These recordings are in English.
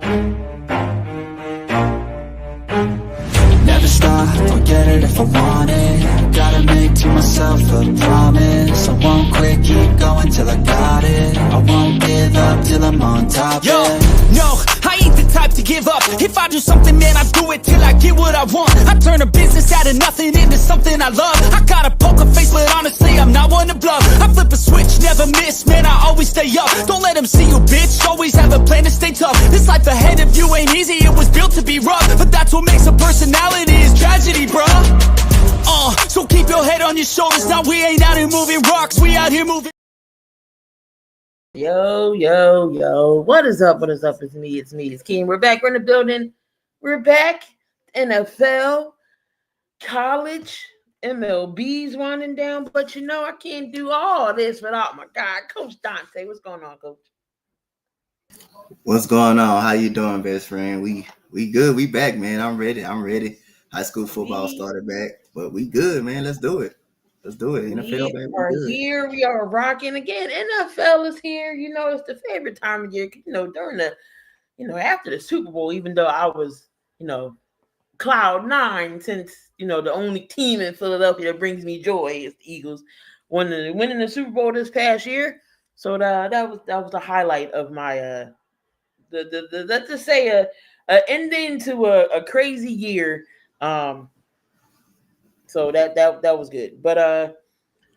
Never stop, I'll get it if I want it. Gotta make to myself a promise. I won't quit, keep going till I got it. I won't give up till I'm on top. Yo, no, I ain't the type to give up. If I do something, man, I do it till I get what I want. I turn a business out of nothing into something I love. I got a poker face, but honestly, I'm not one to bluff. I flip a switch, never miss, man, I always stay up. Don't let them see you, bitch, always have a plan to stay tough. This life ahead of you ain't easy, it was built to be rough. But that's what makes a personality, is tragedy, bruh. So keep your head on your shoulders. Now we ain't out here moving rocks, we out here moving. Yo. What is up? It's me. It's King. We're back. We're in the building. We're back. NFL, college, MLB's winding down. But you know, I can't do all this without my guy, Coach Donte. What's going on, Coach? What's going on? How you doing, best friend? We good. We back, man. I'm ready. High school football started back, but we good, man. Let's do it. NFL, we are here. We are rocking again. NFL is here. You know, it's the favorite time of year. You know, during the, after the Super Bowl, even though I was, cloud nine, since the only team in Philadelphia that brings me joy is the Eagles winning the Super Bowl this past year. So that was the highlight of my let's just say a ending to a crazy year. So that was good. But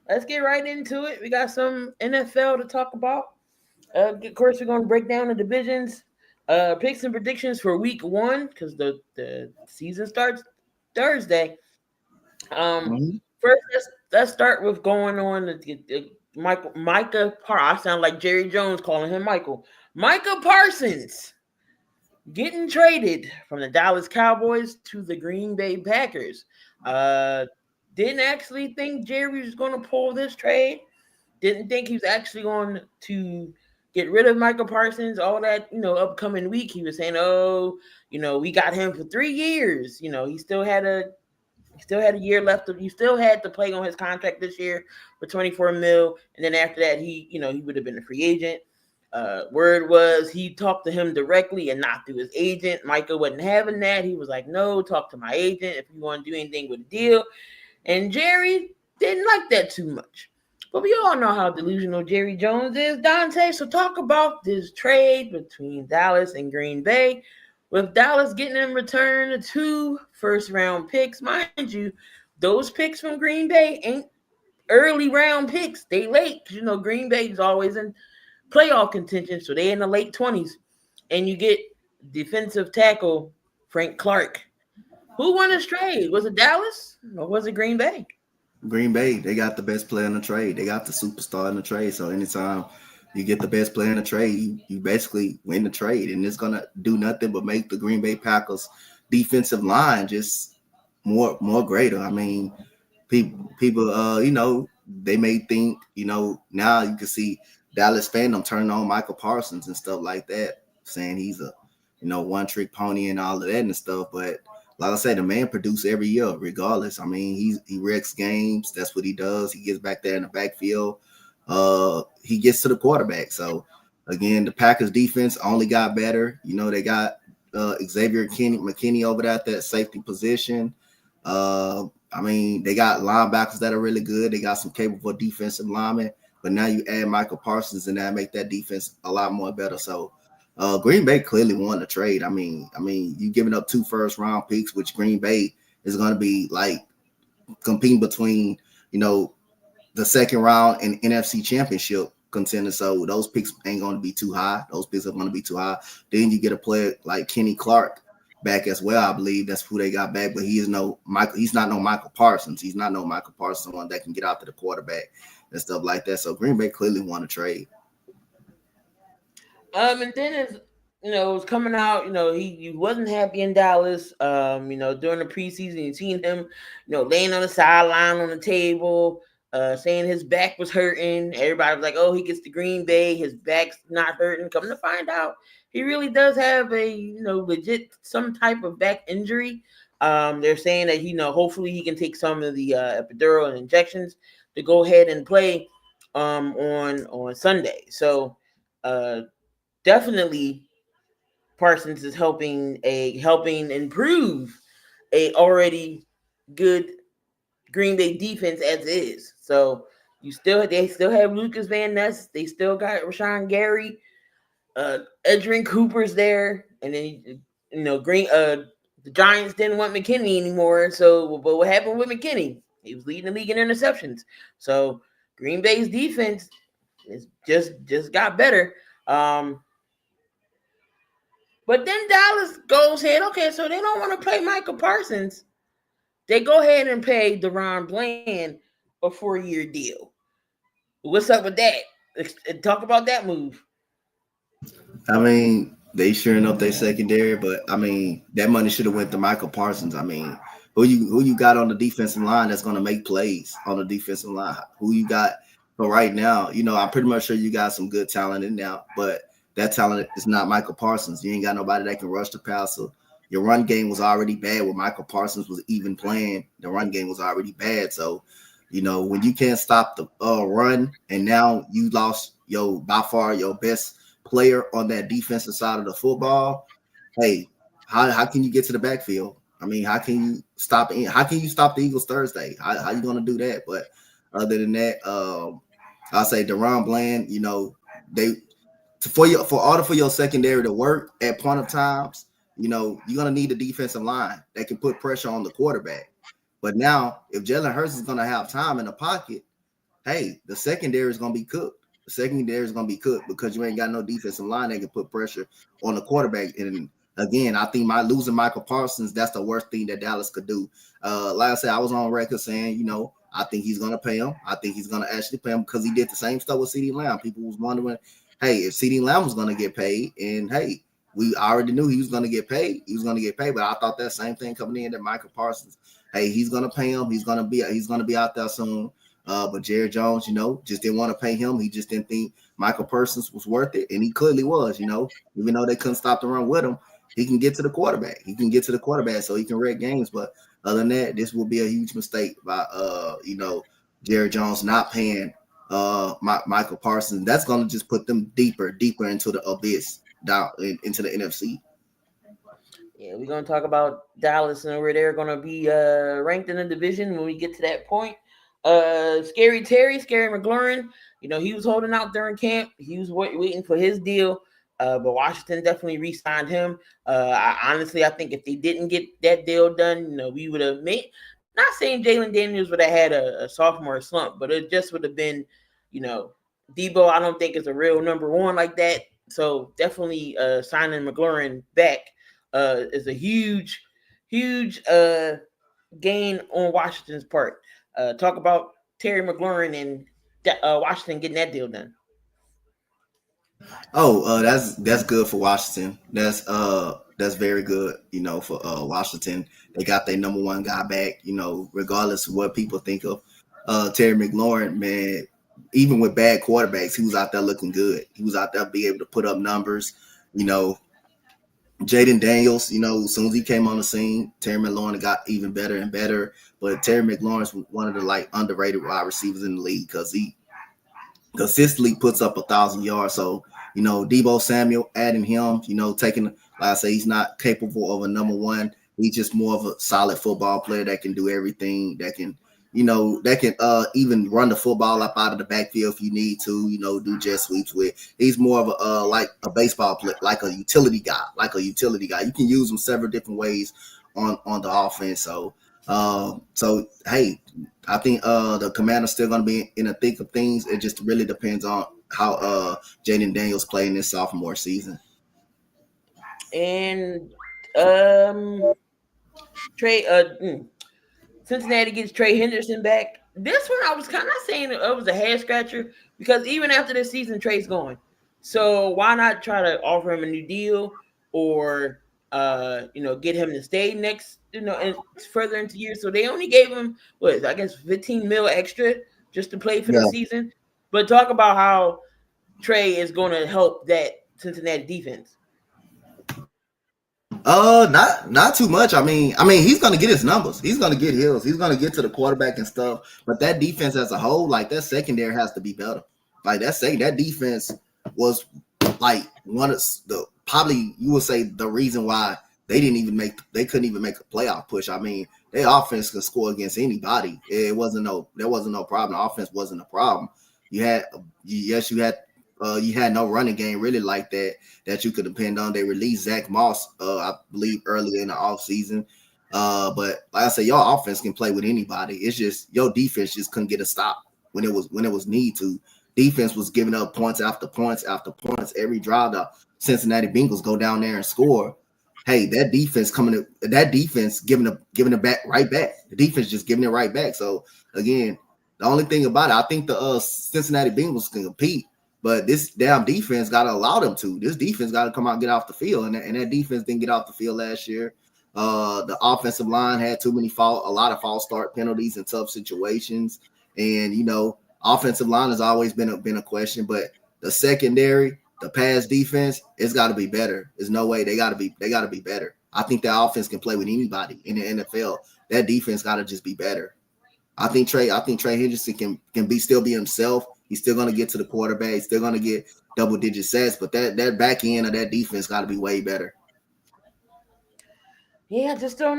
let's get right into it. We got some NFL to talk about. Of course, we're going to break down the divisions, picks and predictions for week 1 because the season starts Thursday. First, let's start with going on the Micah. I sound like Jerry Jones calling him Michael. Micah Parsons getting traded from the Dallas Cowboys to the Green Bay Packers. Didn't actually think Jerry was going to pull this trade. Didn't think he was actually going to get rid of Micah Parsons all that, upcoming week. He was saying, we got him for 3 years. He still had a year left. He still had to play on his contract this year for $24 million. And then after that, he would have been a free agent. Word was he talked to him directly and not through his agent. Micah wasn't having that. He was like, no, talk to my agent if you want to do anything with a deal. And Jerry didn't like that too much. But we all know how delusional Jerry Jones is, Donte. So talk about this trade between Dallas and Green Bay, with Dallas getting in return 2 first-round picks. Mind you, those picks from Green Bay ain't early round picks. They late. Green Bay is always in playoff contention, so they in the late 20s. And you get defensive tackle Frank Clark. Who won this trade? Was it Dallas or was it Green Bay? Green Bay. They got the best player in the trade. They got the superstar in the trade. So anytime you get the best player in the trade, you basically win the trade. And it's going to do nothing but make the Green Bay Packers defensive line just more greater. I mean, people, they may think, now you can see Dallas fandom turning on Micah Parsons and stuff like that, saying he's a, one-trick pony and all of that and stuff. But like I said, the man produces every year, regardless. I mean, he wrecks games. That's what he does. He gets back there in the backfield. He gets to the quarterback. So, again, the Packers defense only got better. They got Xavier McKinney over there at that safety position. I mean, they got linebackers that are really good. They got some capable defensive linemen. But now you add Micah Parsons and that make that defense a lot more better. So Green Bay clearly won the trade. I mean, you giving up 2 first-round picks, which Green Bay is going to be like competing between, the second round and NFC Championship contender. So those picks ain't going to be too high. Those picks are going to be too high. Then you get a player like Kenny Clark back as well. I believe that's who they got back. But he's not no Michael Parsons. He's not no Michael Parsons, someone that can get out to the quarterback and stuff like that. So Green Bay clearly won a trade. And then it was coming out, he wasn't happy in Dallas. During the preseason, you seen him, laying on the sideline on the table, saying his back was hurting. Everybody was like, oh, he gets to Green Bay, his back's not hurting. Come to find out, he really does have a, legit some type of back injury. They're saying that, hopefully he can take some of the epidural injections to go ahead and play on Sunday. So definitely Parsons is helping improve a already good Green Bay defense as is. So they still have Lucas Van Ness. They still got Rashawn Gary. Edgerrin Cooper's there, and then the Giants didn't want McKinney anymore. So, but what happened with McKinney? He was leading the league in interceptions. So Green Bay's defense is just got better. But then Dallas goes ahead. Okay, so they don't want to pay Micah Parsons. They go ahead and pay DaRon Bland a 4-year deal. What's up with that? Talk about that move. I mean, they shoring up their secondary, but I mean, that money should have went to Micah Parsons. I mean, who you got on the defensive line that's going to make plays on the defensive line? Who you got? But right now, I'm pretty much sure you got some good talent in now, but that talent is not Micah Parsons. You ain't got nobody that can rush the passer. Your run game was already bad when Micah Parsons was even playing. The run game was already bad. So, when you can't stop the run, and now you lost by far your best player on that defensive side of the football, hey, how can you get to the backfield? I mean, how can you stop the Eagles Thursday? How you gonna do that? But other than that, I'll say DaRon Bland, for your secondary to work at point of times, you're gonna need a defensive line that can put pressure on the quarterback. But now, if Jalen Hurts is gonna have time in the pocket, hey, the secondary is gonna be cooked. The secondary is going to be cooked because you ain't got no defensive line that can put pressure on the quarterback. And again, I think losing Michael Parsons, that's the worst thing that Dallas could do. Like I said, I was on record saying, I think he's going to pay him. I think he's going to actually pay him because he did the same stuff with CeeDee Lamb. People was wondering, hey, if CeeDee Lamb was going to get paid, and hey, we already knew he was going to get paid. He was going to get paid, but I thought that same thing coming in that Michael Parsons, hey, he's going to pay him. He's going to be out there soon. But Jerry Jones, just didn't want to pay him. He just didn't think Michael Parsons was worth it, and he clearly was. Even though they couldn't stop the run with him, he can get to the quarterback. So he can wreck games. But other than that, this will be a huge mistake by Jerry Jones not paying Michael Parsons. That's going to just put them deeper into the abyss, down into the NFC. Yeah, we're going to talk about Dallas and where they're going to be ranked in the division when we get to that point. Scary McLaurin, he was holding out during camp. He was waiting for his deal, but Washington definitely re-signed him. I think if they didn't get that deal done, we would have made. Not saying Jalen Daniels would have had a sophomore slump, but it just would have been, Debo. I don't think is a real number one like that. So definitely signing McLaurin back is a huge gain on Washington's part. Talk about Terry McLaurin and Washington getting that deal done. That's good for Washington. That's very good, for Washington. They got their number one guy back, regardless of what people think of Terry McLaurin, man. Even with bad quarterbacks, he was out there looking good. He was out there being able to put up numbers, Jaden Daniels, as soon as he came on the scene, Terry McLaurin got even better and better. But Terry McLaurin's one of the underrated wide receivers in the league because he consistently puts up 1,000 yards. So, Debo Samuel, adding him, taking, like I say, he's not capable of a number one. He's just more of a solid football player that can do everything, that can even run the football up out of the backfield if you need to, do jet sweeps with. He's more of a like a baseball player, like a utility guy. You can use him several different ways on the offense. So hey, I think the Commanders still going to be in the thick of things. It just really depends on how Jaden Daniels played in his sophomore season. And Cincinnati gets Trey Henderson back. This one I was kind of saying it was a head scratcher because even after this season, Trey's going. So why not try to offer him a new deal or get him to stay next, and further into years. So they only gave him 15 mil extra just to play for the season. But talk about how Trey is going to help that Cincinnati defense. Not too much. I mean, he's gonna get his numbers. He's gonna get his. He's gonna get to the quarterback and stuff. But that defense as a whole, that secondary has to be better. That defense was one of probably you would say the reason why they couldn't even make a playoff push. I mean, their offense could score against anybody. There wasn't no problem. The offense wasn't a problem. You had no running game really like that you could depend on. They released Zach Moss, I believe, earlier in the offseason. But like I said, your offense can play with anybody. It's just your defense just couldn't get a stop when it was need to. Defense was giving up points after points after points every drive. The Cincinnati Bengals go down there and score. Hey, that defense giving it back right back. The defense just giving it right back. So again, the only thing about it, I think the Cincinnati Bengals can compete, but this damn defense got to allow them to. This defense got to come out and get off the field, and that defense didn't get off the field last year. The offensive line had a lot of false start penalties in tough situations, and offensive line has always been a question, but the secondary, the pass defense, it's got to be better. There's no way they got to be better. I think that offense can play with anybody in the NFL. That defense got to just be better. I think Trey Hendrickson can still be himself. He's still going to get to the quarterback. He's still going to get double-digit sacks, but that back end of that defense got to be way better. Yeah, just don't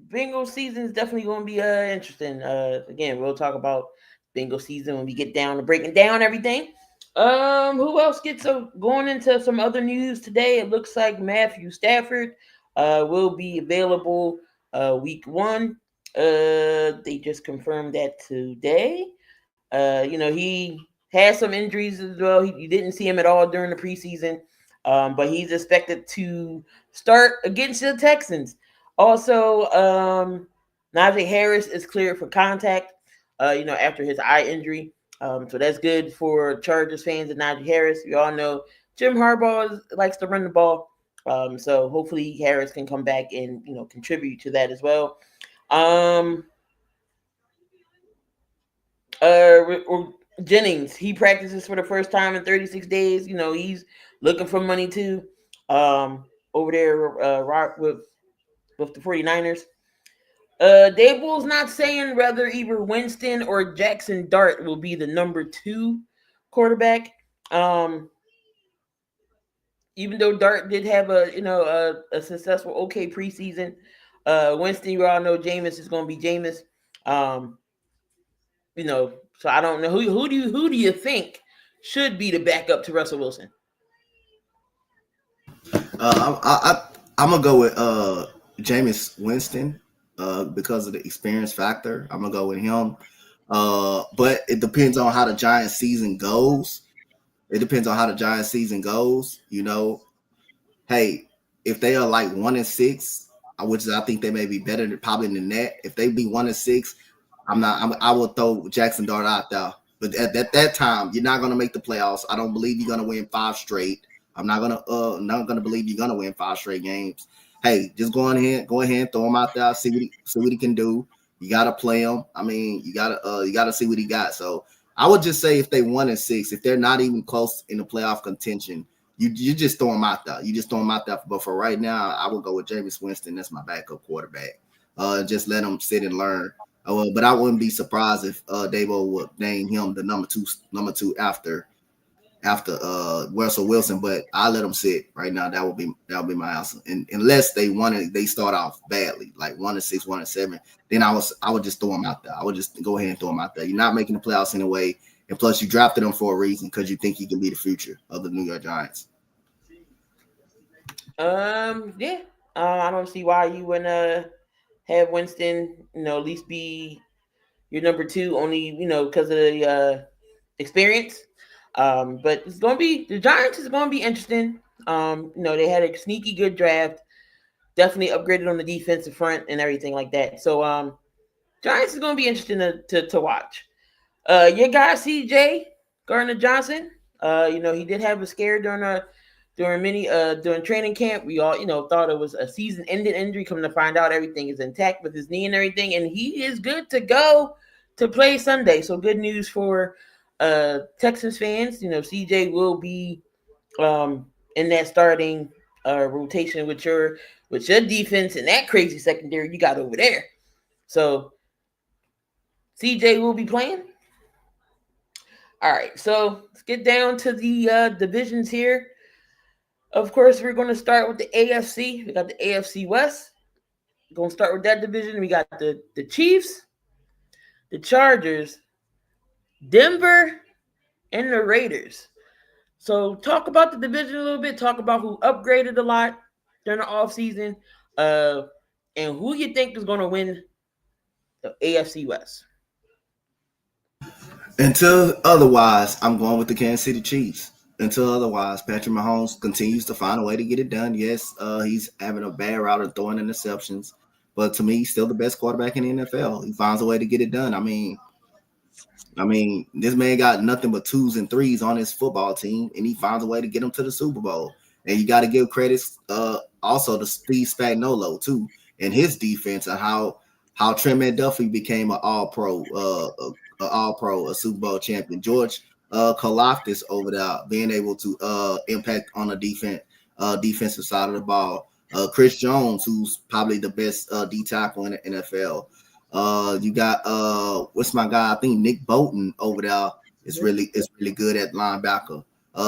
Bengals season is definitely going to be interesting. Again, we'll talk about Bengals season when we get down to breaking down everything. Who else gets going into some other news today? It looks like Matthew Stafford will be available week 1. They just confirmed that today. He has some injuries as well. You didn't see him at all during the preseason, but he's expected to start against the Texans. Also, Najee Harris is cleared for contact, after his eye injury. So that's good for Chargers fans and Najee Harris. We all know Jim Harbaugh likes to run the ball. So hopefully Harris can come back and, contribute to that as well. Jennings, he practices for the first time in 36 days. He's looking for money too. Over there with the 49ers. Daboll's not saying whether either Winston or Jackson Dart will be the number 2 quarterback. Even though Dart did have a successful preseason, Winston, you all know Jameis is going to be Jameis. So I don't know who do you think should be the backup to Russell Wilson? I'm gonna go with Jameis Winston because of the experience factor. I'm gonna go with him. But it depends on how the Giants season goes. Hey, if they are like 1-6, which I think they may be better than that. If they be 1-6, I will throw Jackson Dart out there. But at that time, you're not gonna make the playoffs. I don't believe you're gonna win 5 straight. I'm not gonna believe you're gonna win 5 straight games. Hey, just go ahead and throw him out there, see what he can do. You gotta play him. I mean, you gotta see what he got. So I would just say if they 1-6, if they're not even close in the playoff contention, you just throw him out there. You just throw him out there. But for right now, I would go with Jameis Winston. That's my backup quarterback. Just let him sit and learn. But I wouldn't be surprised if Daboll would name him the number two after Russell Wilson. But I let him sit right now. That would be my answer. And unless they start off badly, like 1-6, 1-7, then I would just throw him out there. I would just go ahead and throw him out there. You're not making the playoffs anyway, and plus you drafted him for a reason because you think he can be the future of the New York Giants. Yeah. I don't see why you wouldn't have Winston, at least be your number 2, only, because of the experience. But it's going to be, the Giants is going to be interesting. They had a sneaky good draft, definitely upgraded on the defensive front and everything like that. So, Giants is going to be interesting to watch. Your guy, CJ Gardner-Johnson, he did have a scare during training camp. We all, thought it was a season-ending injury. Coming to find out, everything is intact with his knee and everything, and he is good to go to play Sunday. So good news for Texans fans. CJ will be in that starting rotation with your defense and that crazy secondary you got over there. So CJ will be playing. All right, so let's get down to the divisions here. Of course, we're going to start with the AFC. We got the AFC West. We're going to start with that division. We got the Chiefs, the Chargers, Denver, and the Raiders. So talk about the division a little bit. Talk about who upgraded a lot during the offseason, and who you think is going to win the AFC West. Until otherwise, I'm going with the Kansas City Chiefs. Until otherwise, Patrick Mahomes continues to find a way to get it done. Yes, he's having a bad route of throwing interceptions, but to me, he's still the best quarterback in the NFL. He finds a way to get it done. I mean, this man got nothing but 2s and 3s on his football team, and he finds a way to get them to the Super Bowl. And you got to give credit also to Steve Spagnuolo too, and his defense, and how Trent McDuffie became an All-Pro, a Super Bowl champion. George Karlaftis over there being able to impact on the defensive side of the ball. Chris Jones, who's probably the best D tackle in the NFL. You got what's my guy? I think Nick Bolton over there is really good at linebacker.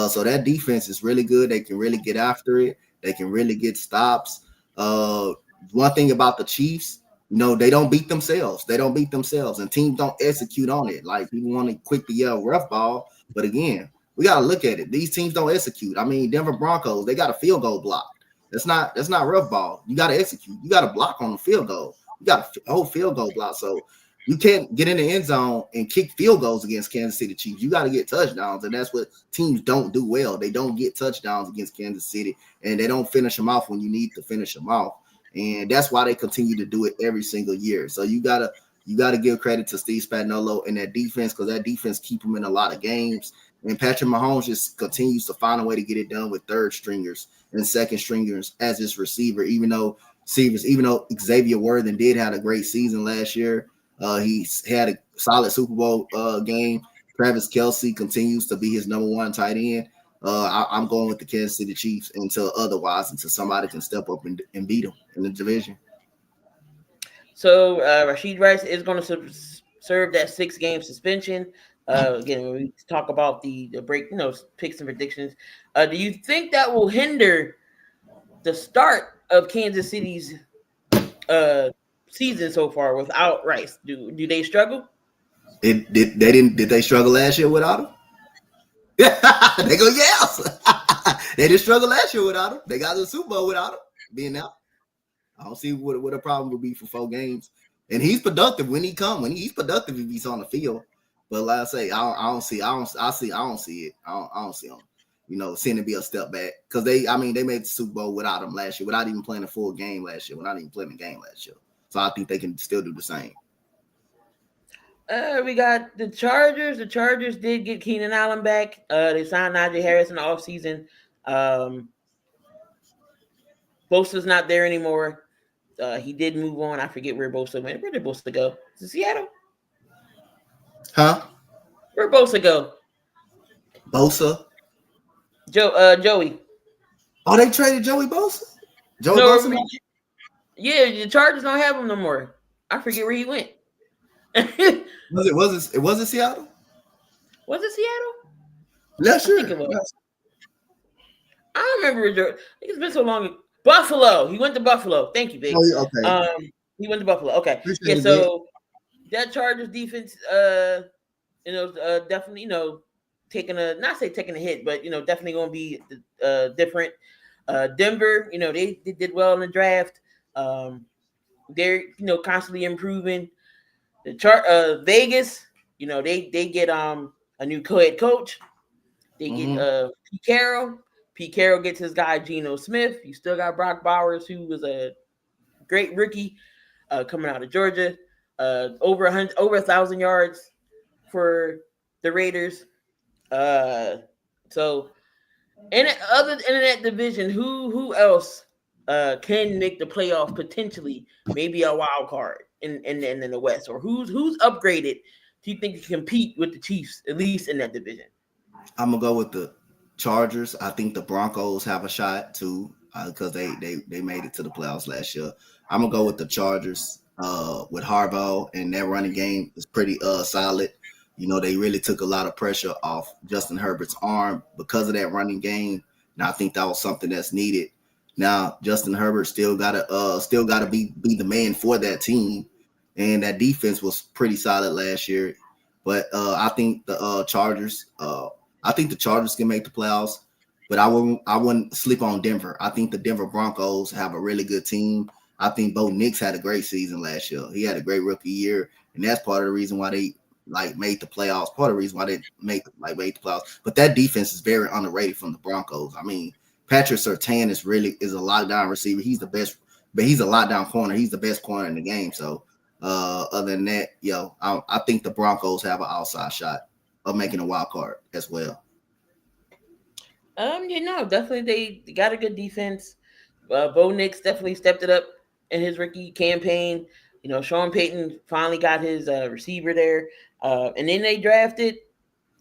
So that defense is really good. They can really get after it. They can really get stops. One thing about the Chiefs, they don't beat themselves. And teams don't execute on it. Like, people want to quick to yell rough ball, but again, we got to look at it. These teams don't execute. I mean, Denver Broncos, they got a field goal block. That's not rough ball. You got to execute. You got to block on the field goal. You got a whole field goal block. So you can't get in the end zone and kick field goals against Kansas City Chiefs. You got to get touchdowns, and that's what teams don't do well. They don't get touchdowns against Kansas City, and they don't finish them off when you need to finish them off. And that's why they continue to do it every single year. So you gotta give credit to Steve Spagnuolo and that defense, because that defense keep them in a lot of games. And Patrick Mahomes just continues to find a way to get it done with third stringers and second stringers as his receiver. Even though Xavier Worthen did have a great season last year, he's had a solid Super Bowl game. Travis Kelce continues to be his number one tight end. I'm going with the Kansas City Chiefs until somebody can step up and beat them in the division. So Rashid Rice is going to serve that 6-game suspension. Again, when we talk about the break, picks and predictions, do you think that will hinder the start of Kansas City's season so far without Rice? Do they struggle? Did they struggle last year without him? They go, yes. They didn't struggle last year without him. They got to the Super Bowl without him being out. I don't see what a problem would be for 4 games. And he's productive when he comes. He's productive if he's on the field. But like I say, I don't see it. I don't see him, seeing it be a step back. Because they made the Super Bowl without him last year, without even playing a full game last year, without even playing a game last year. So I think they can still do the same. We got the Chargers. The Chargers did get Keenan Allen back. They signed Najee Harris in the offseason. Bosa's not there anymore. He did move on. I forget where Bosa went. Where did Bosa go? Is it Seattle? Huh? Where'd Bosa go? Bosa? Joey. Oh, they traded Joey Bosa? Bosa? Yeah, the Chargers don't have him no more. I forget where he went. Was it Seattle? Was it Seattle? Yeah, sure. I think it was. I don't remember. I think it's been so long. Buffalo. He went to Buffalo. Thank you, big. Oh, okay. He went to Buffalo. Okay. Appreciate so that Chargers defense, definitely, taking a hit, but definitely going to be different. Denver, they did well in the draft. They're constantly improving. The Vegas, they get a new co-head coach. They get Pete Carroll. Pete Carroll gets his guy Geno Smith. You still got Brock Bowers, who was a great rookie coming out of Georgia. Over 1,000 yards for the Raiders. So, and other than that division, who else can make the playoff potentially? Maybe a wild card in the West, or who's upgraded? Do you think can compete with the Chiefs at least in that division? I'm gonna go with the Chargers. I think the Broncos have a shot too because they made it to the playoffs last year. I'm gonna go with the Chargers with Harbaugh, and that running game is pretty solid. They really took a lot of pressure off Justin Herbert's arm because of that running game. and I think that was something that's needed. Now Justin Herbert still gotta be the man for that team, and that defense was pretty solid last year. But I think the Chargers can make the playoffs. But I wouldn't sleep on Denver. I think the Denver Broncos have a really good team. I think Bo Nix had a great season last year. He had a great rookie year, and that's part of the reason why they made the playoffs. Part of the reason why they made the playoffs. But that defense is very underrated from the Broncos. I mean, Patrick Surtain is a lockdown receiver. He's the best, but he's a lockdown corner. He's the best corner in the game. So other than that, I think the Broncos have an outside shot of making a wild card as well. Definitely they got a good defense. Bo Nix definitely stepped it up in his rookie campaign. Sean Payton finally got his receiver there. And then they drafted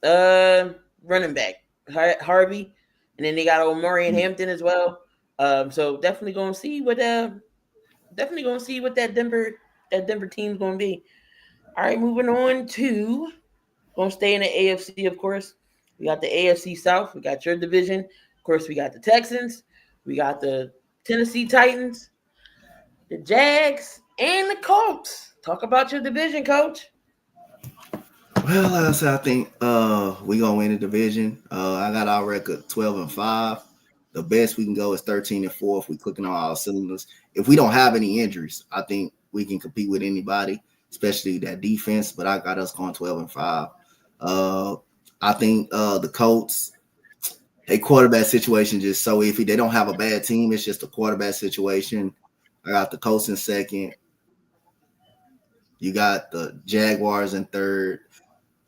running back Harvey, and then they got Omari and Hampton as well. So definitely gonna see what that Denver team's gonna be. All right, moving on to gonna stay in the AFC, of course. We got the AFC South. We got your division. Of course, we got the Texans. We got the Tennessee Titans, the Jags, and the Colts. Talk about your division, Coach. Well, I think we're gonna win the division. I got our record 12-5. The best we can go is 13-4 if we're clicking on all cylinders. If we don't have any injuries, I think we can compete with anybody, especially that defense. But I got us going 12-5. I think the Colts, a quarterback situation just so iffy. They don't have a bad team. It's just a quarterback situation. I got the Colts in second. You got the Jaguars in third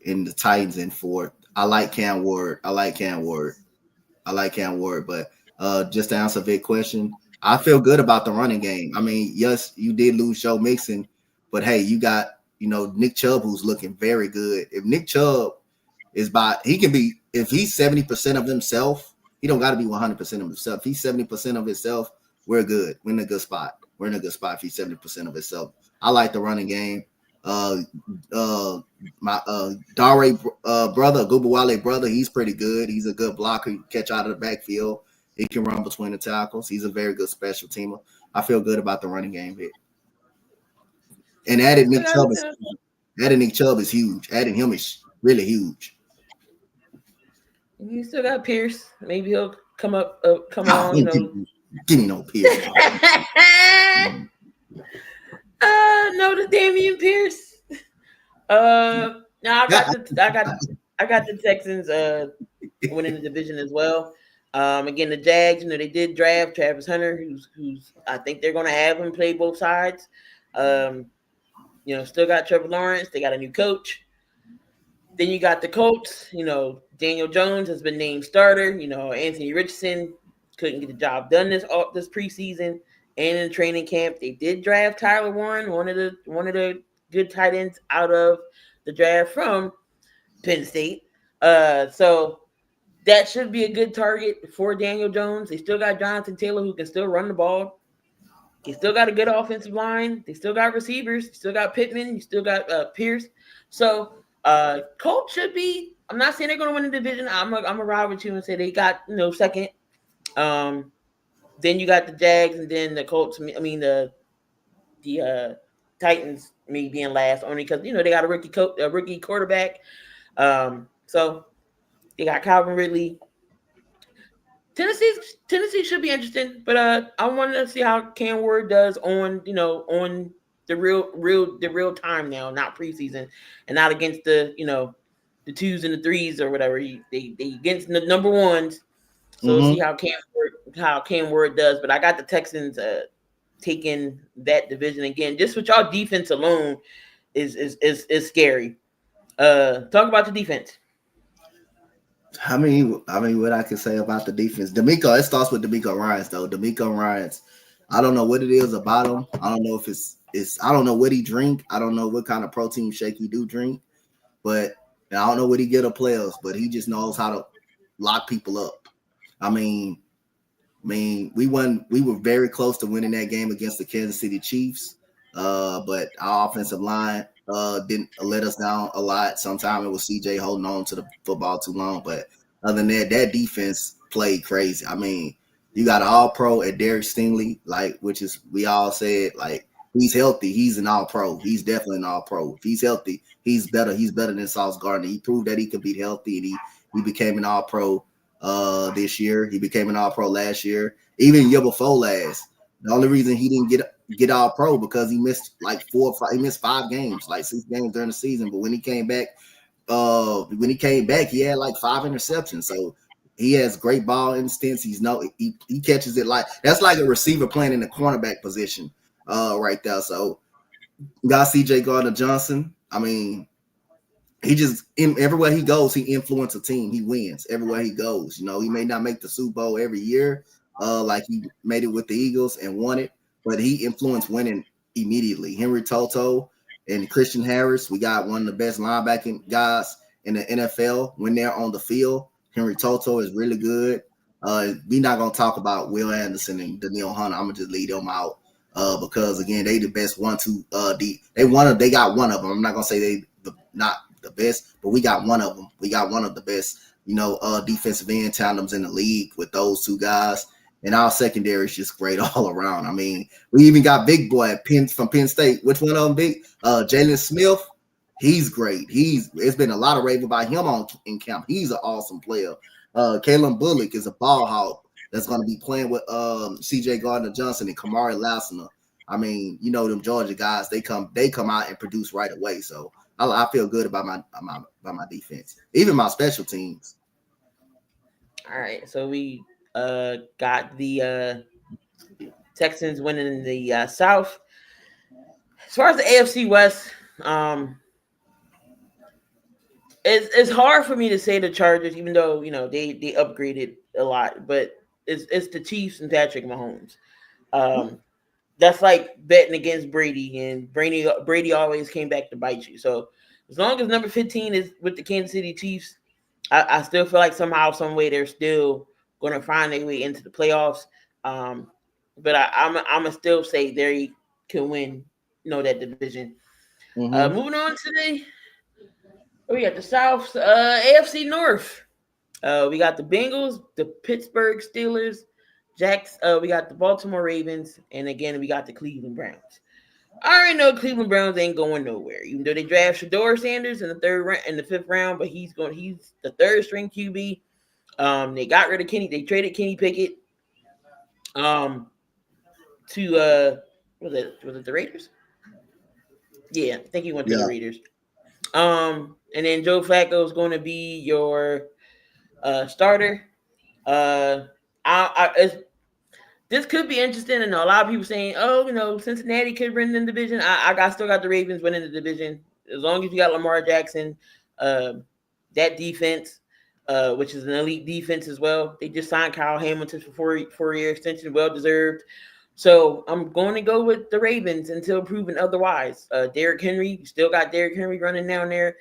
and the Titans in fourth. I like Cam Ward. But just to answer a big question, I feel good about the running game. I mean, yes, you did lose Joe Mixon, but hey, you got, Nick Chubb, who's looking very good. If Nick Chubb if he's 70% of himself, he don't got to be 100% of himself. If he's 70% of himself, we're good. We're in a good spot. If he's 70% of himself. I like the running game. My Dare brother, Gubawale brother, he's pretty good. He's a good blocker. He can catch out of the backfield. He can run between the tackles. He's a very good special teamer. I feel good about the running game here. And adding Nick Chubb is huge. Adding him is really huge. You still got Pierce. Maybe he'll come on. Give me no Pierce. No, the Damian Pierce. No, I got the Texans winning the division as well. Again, the Jags, they did draft Travis Hunter, who's I think they're gonna have him play both sides. Still got Trevor Lawrence. They got a new coach. Then you got the Colts. Daniel Jones has been named starter. Anthony Richardson couldn't get the job done this preseason and in training camp. They did draft Tyler Warren, one of the good tight ends out of the draft from Penn State. So that should be a good target for Daniel Jones. They still got Jonathan Taylor, who can still run the ball. They still got a good offensive line. They still got receivers. They still got Pittman. You still got Pierce. So Colts should be. I'm not saying they're going to win the division. I'm gonna ride with you and say they got second. Then you got the Jags, and then the Colts. I mean the Titans me being last only because they got a rookie quarterback. So they got Calvin Ridley. Tennessee should be interesting, but I wanted to see how Cam Ward does on the real time now, not preseason, and not against the twos and the threes or whatever. They against the number ones. So we'll see how Cam Ward does. But I got the Texans taking that division again. Just with y'all defense alone is scary. Talk about the defense. I mean, what I can say about the defense. It starts with DeMeco Ryans, though. DeMeco Ryans, I don't know what it is about him. I don't know if it's I don't know what he drink. I don't know what kind of protein shake he do drink. But I don't know what he get of players, but he just knows how to lock people up. I mean, we were very close to winning that game against the Kansas City Chiefs. But our offensive line didn't let us down a lot. Sometimes it was CJ holding on to the football too long. But other than that defense played crazy. I mean, you got an All-Pro at Derek Stingley, like, which is, we all said, like, he's healthy. He's an All-Pro. He's definitely an All-Pro. If he's healthy, he's better. He's better than Sauce Gardner. He proved that he could be healthy, and he became an All-Pro this year. He became an All-Pro last year, even year before last. The only reason he didn't get All-Pro because he missed like 4 or 5. He missed 5 games, like 6 games during the season. But when he came back, he had like 5 interceptions. So he has great ball instincts. He catches it like that's like a receiver playing in the cornerback position, right there. So got CJ Gardner-Johnson. I mean, he just everywhere he goes, he influences a team. He wins everywhere he goes. You know, he may not make the Super Bowl every year, like he made it with the Eagles and won it, but he influenced winning immediately. Henry To'o and Christian Harris, we got one of the best linebacking guys in the NFL when they're on the field. Henry To'o is really good. We're not gonna talk about Will Anderson and Danielle Hunter. I'm gonna just leave them out because again, they the best 1-2 D. They got one of them. I'm not gonna say not the best, but we got one of them. We got one of the best, defensive end tandems in the league with those 2 guys. And our secondary is just great all around. I mean, we even got big boy from Penn State. Which one of them big? Jalen Smith. He's great. It's been a lot of raving about him in camp. He's an awesome player. Kalen Bullock is a ball hawk that's going to be playing with CJ Gardner-Johnson and Kamari Lassiter. I mean, them Georgia guys, they come out and produce right away. So I feel good about my defense, even my special teams. All right, so we got the Texans winning the South. As far as the AFC West, it's hard for me to say the Chargers, even though they upgraded a lot, but it's the Chiefs and Patrick Mahomes. That's like betting against Brady, and Brady always came back to bite you. So as long as number 15 is with the Kansas City Chiefs, I still feel like somehow, some way, they're still going to find their way into the playoffs. But I'm gonna still say they can win, that division. Mm-hmm. Moving on today, we got the South, AFC North. We got the Bengals, the Pittsburgh Steelers, we got the Baltimore Ravens, and again we got the Cleveland Browns. I already know Cleveland Browns ain't going nowhere, even though they draft Shador Sanders in the 5th round, but he's the 3rd string QB. They got rid of Kenny. They traded Kenny Pickett. To was it the Raiders? Yeah, I think he went to the Raiders. And then Joe Flacco is going to be your starter. This could be interesting. I know a lot of people saying, Cincinnati could win the division. I still got the Ravens winning the division. As long as you got Lamar Jackson, that defense, which is an elite defense as well. They just signed Kyle Hamilton for 4-year extension, well-deserved. So I'm going to go with the Ravens until proven otherwise. Derrick Henry, still got Derrick Henry running down there.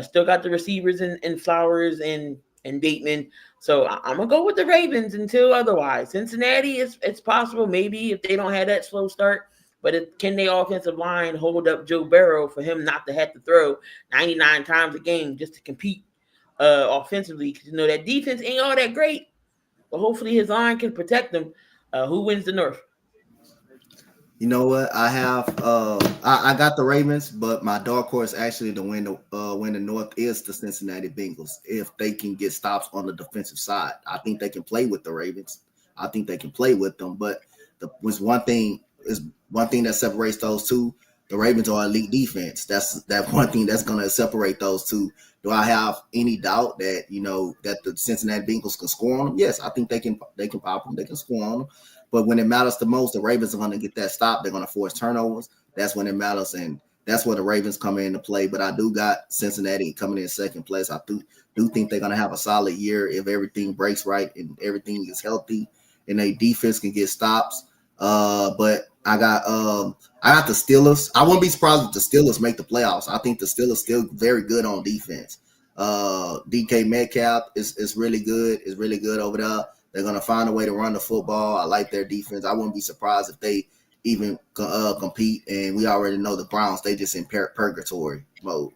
Still got the receivers in Flowers and Bateman. So I'm going to go with the Ravens until otherwise. Cincinnati, it's possible maybe if they don't have that slow start. But can their offensive line hold up Joe Burrow for him not to have to throw 99 times a game just to compete offensively? Because that defense ain't all that great. But hopefully his line can protect them. Who wins the North? You know what? I have I got the Ravens, but my dark horse actually to win the North is the Cincinnati Bengals. If they can get stops on the defensive side, I think they can play with the Ravens. I think they can play with them. But one thing that separates those two. The Ravens are elite defense. That's that one thing that's going to separate those two. Do I have any doubt that that the Cincinnati Bengals can score on them? Yes, I think they can pop them. They can score on them. But when it matters the most, the Ravens are going to get that stop. They're going to force turnovers. That's when it matters, and that's where the Ravens come into play. But I do got Cincinnati coming in second place. I do think they're going to have a solid year if everything breaks right and everything is healthy and their defense can get stops. But I got the Steelers. I wouldn't be surprised if the Steelers make the playoffs. I think the Steelers still very good on defense. DK Metcalf is really good. Is really good over there. They're going to find a way to run the football. I like their defense. I wouldn't be surprised if they even compete. And we already know the Browns, they just in purgatory mode.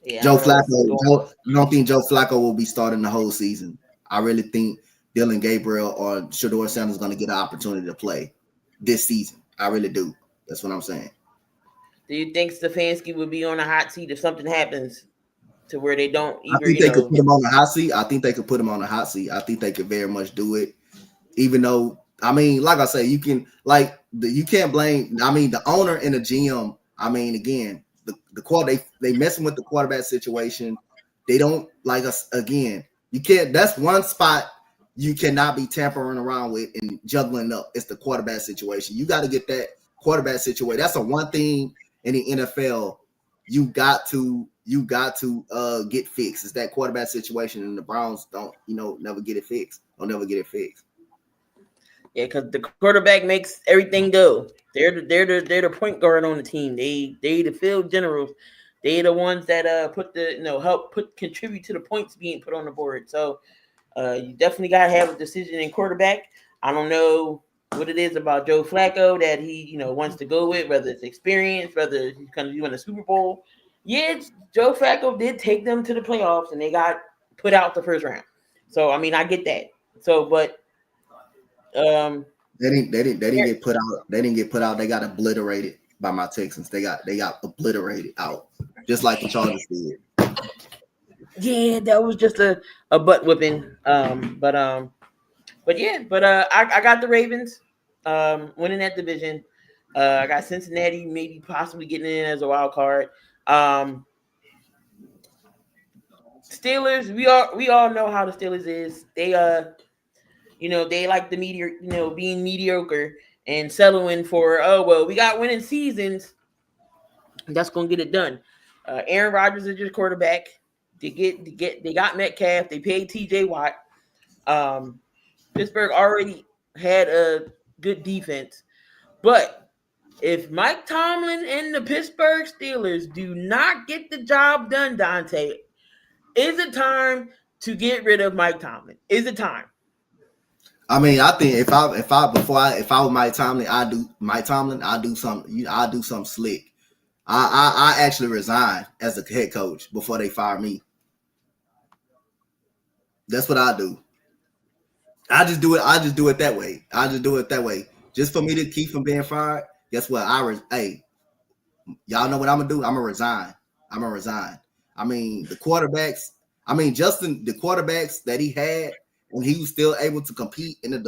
Yeah, Joe Flacco, you don't think Joe Flacco will be starting the whole season? I really think Dylan Gabriel or Shedeur Sanders is going to get an opportunity to play this season. I really do. That's what I'm saying. Do you think Stefanski would be on a hot seat if something happens to where they don't either? I think they could put him on the hot seat. I think they could put him on the hot seat. I think they could very much do it. Even though, I mean, like I say, you can you can't blame. I mean, the owner and the GM. I mean, again, the quarter they messing with the quarterback situation. They don't like us again. You can't. That's one spot you cannot be tampering around with and juggling up. It's the quarterback situation. You got to get that quarterback situation. That's the one thing in the NFL you got to get fixed. It's that quarterback situation, and the Browns don't never get it fixed. They'll never get it fixed. Yeah, because the quarterback makes everything go. They're the point guard on the team. They the field generals. They the ones that contribute to the points being put on the board. So you definitely gotta have a decision in quarterback. I don't know what it is about Joe Flacco that he wants to go with, whether it's experience, whether he's gonna win a Super Bowl. Yeah, Joe Flacco did take them to the playoffs and they got put out the first round. So I mean, I get that. So, but they didn't get put out. They didn't get put out. They got obliterated by my Texans. They got obliterated out, just like the Chargers did. Yeah, that was just a butt whipping. But I got the Ravens winning that division. I got Cincinnati maybe possibly getting in as a wild card. Steelers, we all know how the Steelers is. They they like the being mediocre and settling for, we got winning seasons. That's gonna get it done. Aaron Rodgers is your quarterback. They got Metcalf. They paid TJ Watt. Pittsburgh already had a good defense, but if Mike Tomlin and the Pittsburgh Steelers do not get the job done, Donte, is it time to get rid of Mike Tomlin? Is it time? I mean, I think if I was Mike Tomlin, I do something slick. I actually resign as a head coach before they fire me. That's what I do. I just do it that way. Just for me to keep from being fired. Guess what? Y'all know what I'm gonna do? I'm gonna resign. I mean, the quarterbacks that he had, and he was still able to compete in the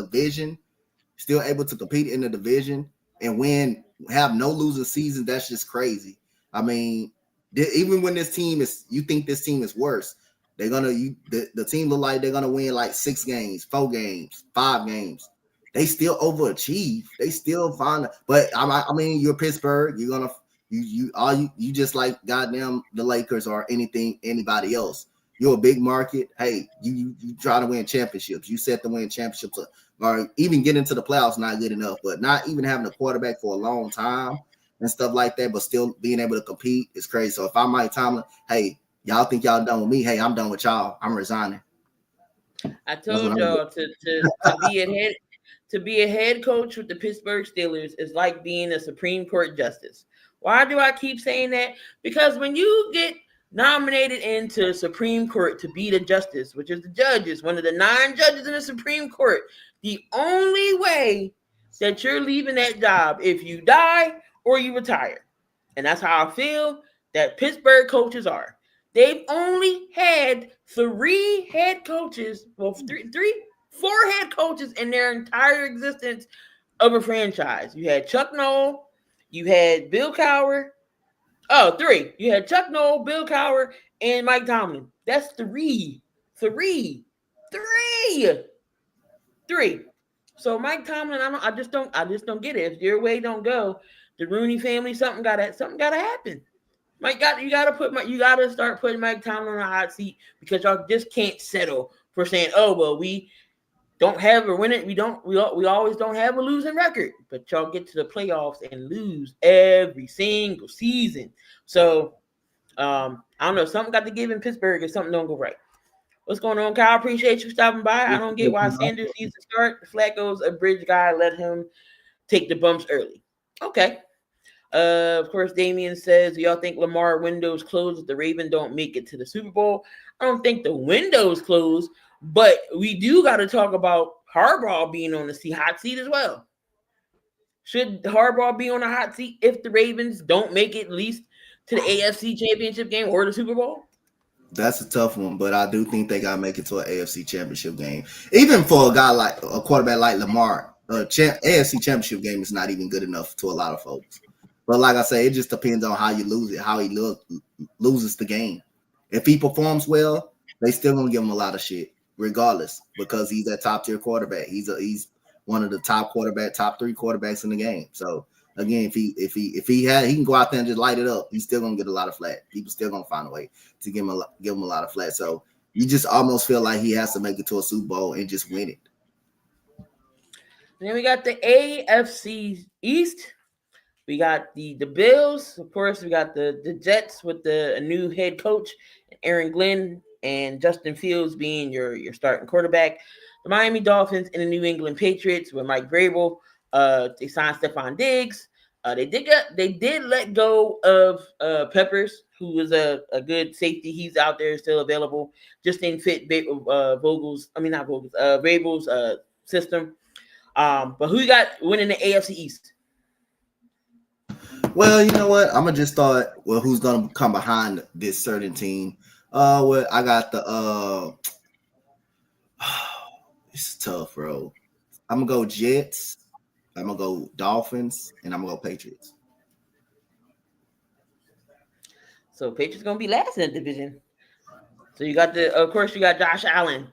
division, and win, have no losing season. That's just crazy. I mean, even when you think this team is worse, the team look like they're gonna win like 6 games, 4 games, 5 games. They still overachieve. They still find, but I mean, you're Pittsburgh. You're gonna you just like goddamn the Lakers or anybody else. You're a big market. Hey, you try to win championships. You set to win championships, or even get into the playoffs. Not good enough, but not even having a quarterback for a long time and stuff like that, but still being able to compete is crazy. So if I'm Mike Tomlin, hey, y'all think y'all done with me? Hey, I'm done with y'all. I'm resigning. I told y'all to be a head coach with the Pittsburgh Steelers is like being a Supreme Court justice. Why do I keep saying that? Because when you get nominated into Supreme Court to be the justice, which is the judges, one of the 9 judges in the Supreme Court, the only way that you're leaving that job if you die or you retire. And that's how I feel that Pittsburgh coaches are. They've only had 4 head coaches in their entire existence of a franchise. You had Chuck Noll, you had Bill Cowher. 3. You had Chuck Noll, Bill Cowher, and Mike Tomlin. That's 3. So Mike Tomlin, I just don't get it. If your way don't go, the Rooney family, something gotta happen. You gotta start putting Mike Tomlin on a hot seat, because y'all just can't settle for saying, we don't have a winning. We always don't have a losing record, but y'all get to the playoffs and lose every single season. So I don't know. Something got to give in Pittsburgh if something don't go right. What's going on, Kyle? Appreciate you stopping by. I don't get why Sanders needs to start. Flacco's a bridge guy. Let him take the bumps early. Okay. Of course, Damian says, do y'all think Lamar windows closed if the Ravens don't make it to the Super Bowl? I don't think the window's closed, But we do got to talk about Harbaugh being on the hot seat as well. Should Harbaugh be on the hot seat if the Ravens don't make it at least to the AFC Championship game or the Super Bowl? That's a tough one, but I do think they got to make it to an AFC Championship game. Even for a quarterback like Lamar, AFC Championship game is not even good enough to a lot of folks. But like I say, it just depends on how you lose it, how he loses the game. If he performs well, they still gonna give him a lot of shit, regardless, because he's a top tier quarterback. He's one of the top 3 quarterbacks in the game. So again, if he can go out there and just light it up, he's still gonna get a lot of flack. People still gonna find a way to give him a lot of flack. So you just almost feel like he has to make it to a Super Bowl and just win it. And then we got the AFC East. We got the Bills, of course. We got the Jets with a new head coach, Aaron Glenn, and Justin Fields being your starting quarterback. The Miami Dolphins and the New England Patriots with Mike Vrabel. They signed Stephon Diggs. They did let go of Peppers, who was a good safety. He's out there still available. Just didn't fit Vrabel's system. But who you got winning the AFC East? Well, you know what? I'm gonna just start. Well, who's gonna come behind this certain team? Well, I got the. It's tough, bro. I'm gonna go Jets. I'm gonna go Dolphins, and I'm gonna go Patriots. So Patriots gonna be last in the division. So you got of course, you got Josh Allen,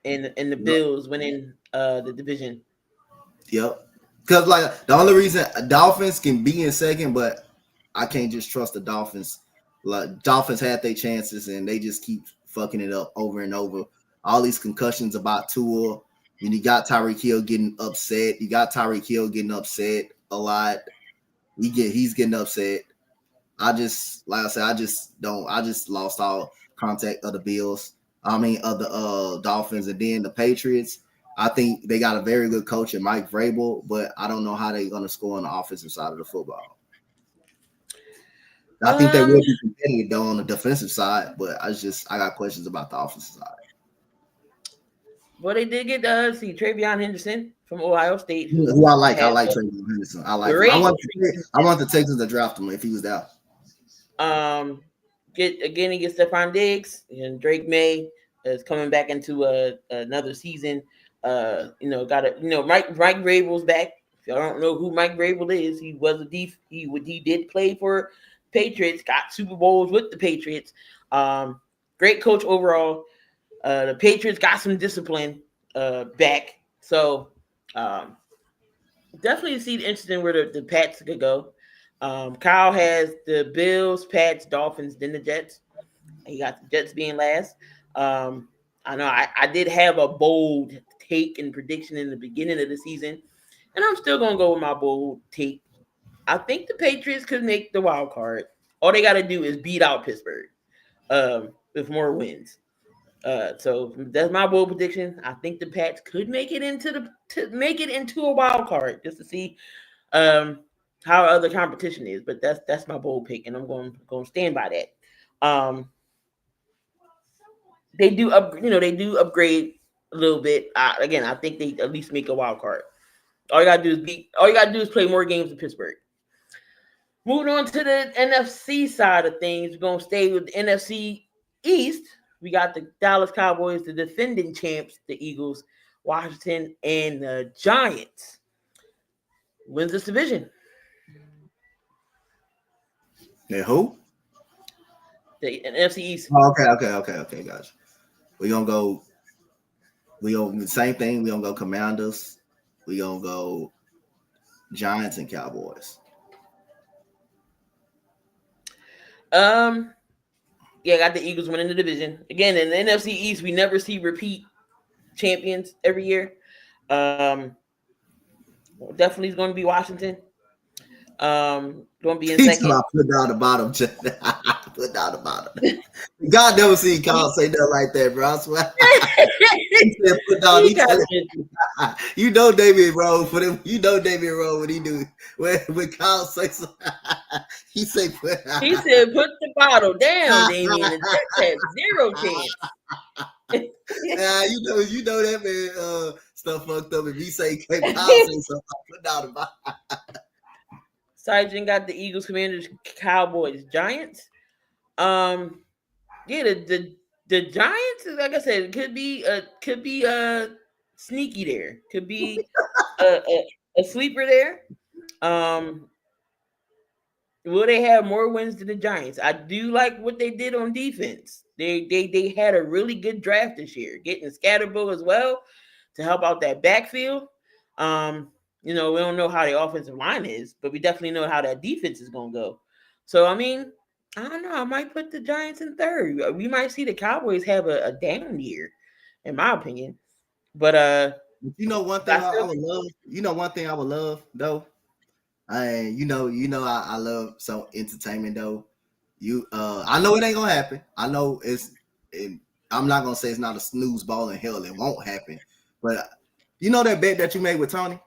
in the Bills winning the division. Yep. Because like the only reason Dolphins can be in second, but I can't just trust the Dolphins. Like Dolphins had their chances and they just keep fucking it up over and over. All these concussions about Tua. And you got Tyreek Hill getting upset. You got Tyreek Hill getting upset a lot. He's getting upset. I just lost all contact of the Bills. Of the Dolphins, and then the Patriots. I think they got a very good coach in Mike Vrabel, but I don't know how they're going to score on the offensive side of the football. I think they will be competitive though on the defensive side, but I got questions about the offensive side. Well, they did get Travion Henderson from Ohio State. Who I like. I like Travion Henderson. I like him. I want the Texans to draft him if he was there. He gets Stephon Diggs and Drake May is coming back into another season. Mike Vrabel's back. If y'all don't know who Mike Vrabel is, he was he did play for Patriots, got Super Bowls with the Patriots. Great coach overall. The Patriots got some discipline back. So definitely see the interesting where the Pats could go. Kyle has the Bills, Pats, Dolphins, then the Jets. He got the Jets being last. I know I did have a bold take and prediction in the beginning of the season, and I'm still going to go with my bold take. I think the Patriots could make the wild card. All they got to do is beat out Pittsburgh with more wins. So that's my bold prediction. I think the Pats could make it into a wild card just to see how other competition is. But that's my bold pick, and I'm going to stand by that. They do upgrade a little bit. Again, I think they at least make a wild card. All you gotta do is play more games in Pittsburgh. Moving on to the NFC side of things, we're gonna stay with the NFC East. We got the Dallas Cowboys, the defending champs, the Eagles, Washington, and the Giants. Wins this division. Who? The NFC East. Oh, okay. Gotcha. We're gonna go. Same thing. We're gonna go Commanders. We're gonna go Giants and Cowboys. Yeah, I got the Eagles winning the division. Again, in the NFC East, we never see repeat champions every year. Definitely is going to be Washington. Going to be in second. Put down the bottom. Put down the bottom. God never seen Kyle say that like that, bro. I swear. He said, put down. You know David Rowe for them. You know David Rowe when he do when Kyle says so, he said put the bottle down, Damien. And Jets have zero chance. You know that man stuff fucked up. If he say K-Pop say something, I put down about. Sergeant got the Eagles, Commanders, Cowboys, Giants. Yeah, the Giants, like I said, could be sneaky there. Could be a sleeper there. Will they have more wins than the Giants? I do like what they did on defense. They had a really good draft this year, getting Scatterbo as well to help out that backfield. We don't know how the offensive line is, but we definitely know how that defense is going to go. So, I mean, I don't know. I might put the Giants in third. We might see the Cowboys have a down year, in my opinion. But one thing I would love. One thing I would love though. I love some entertainment though. I know it ain't gonna happen. I know I'm not gonna say it's not a snooze ball in hell. It won't happen. But you know that bet that you made with Tony?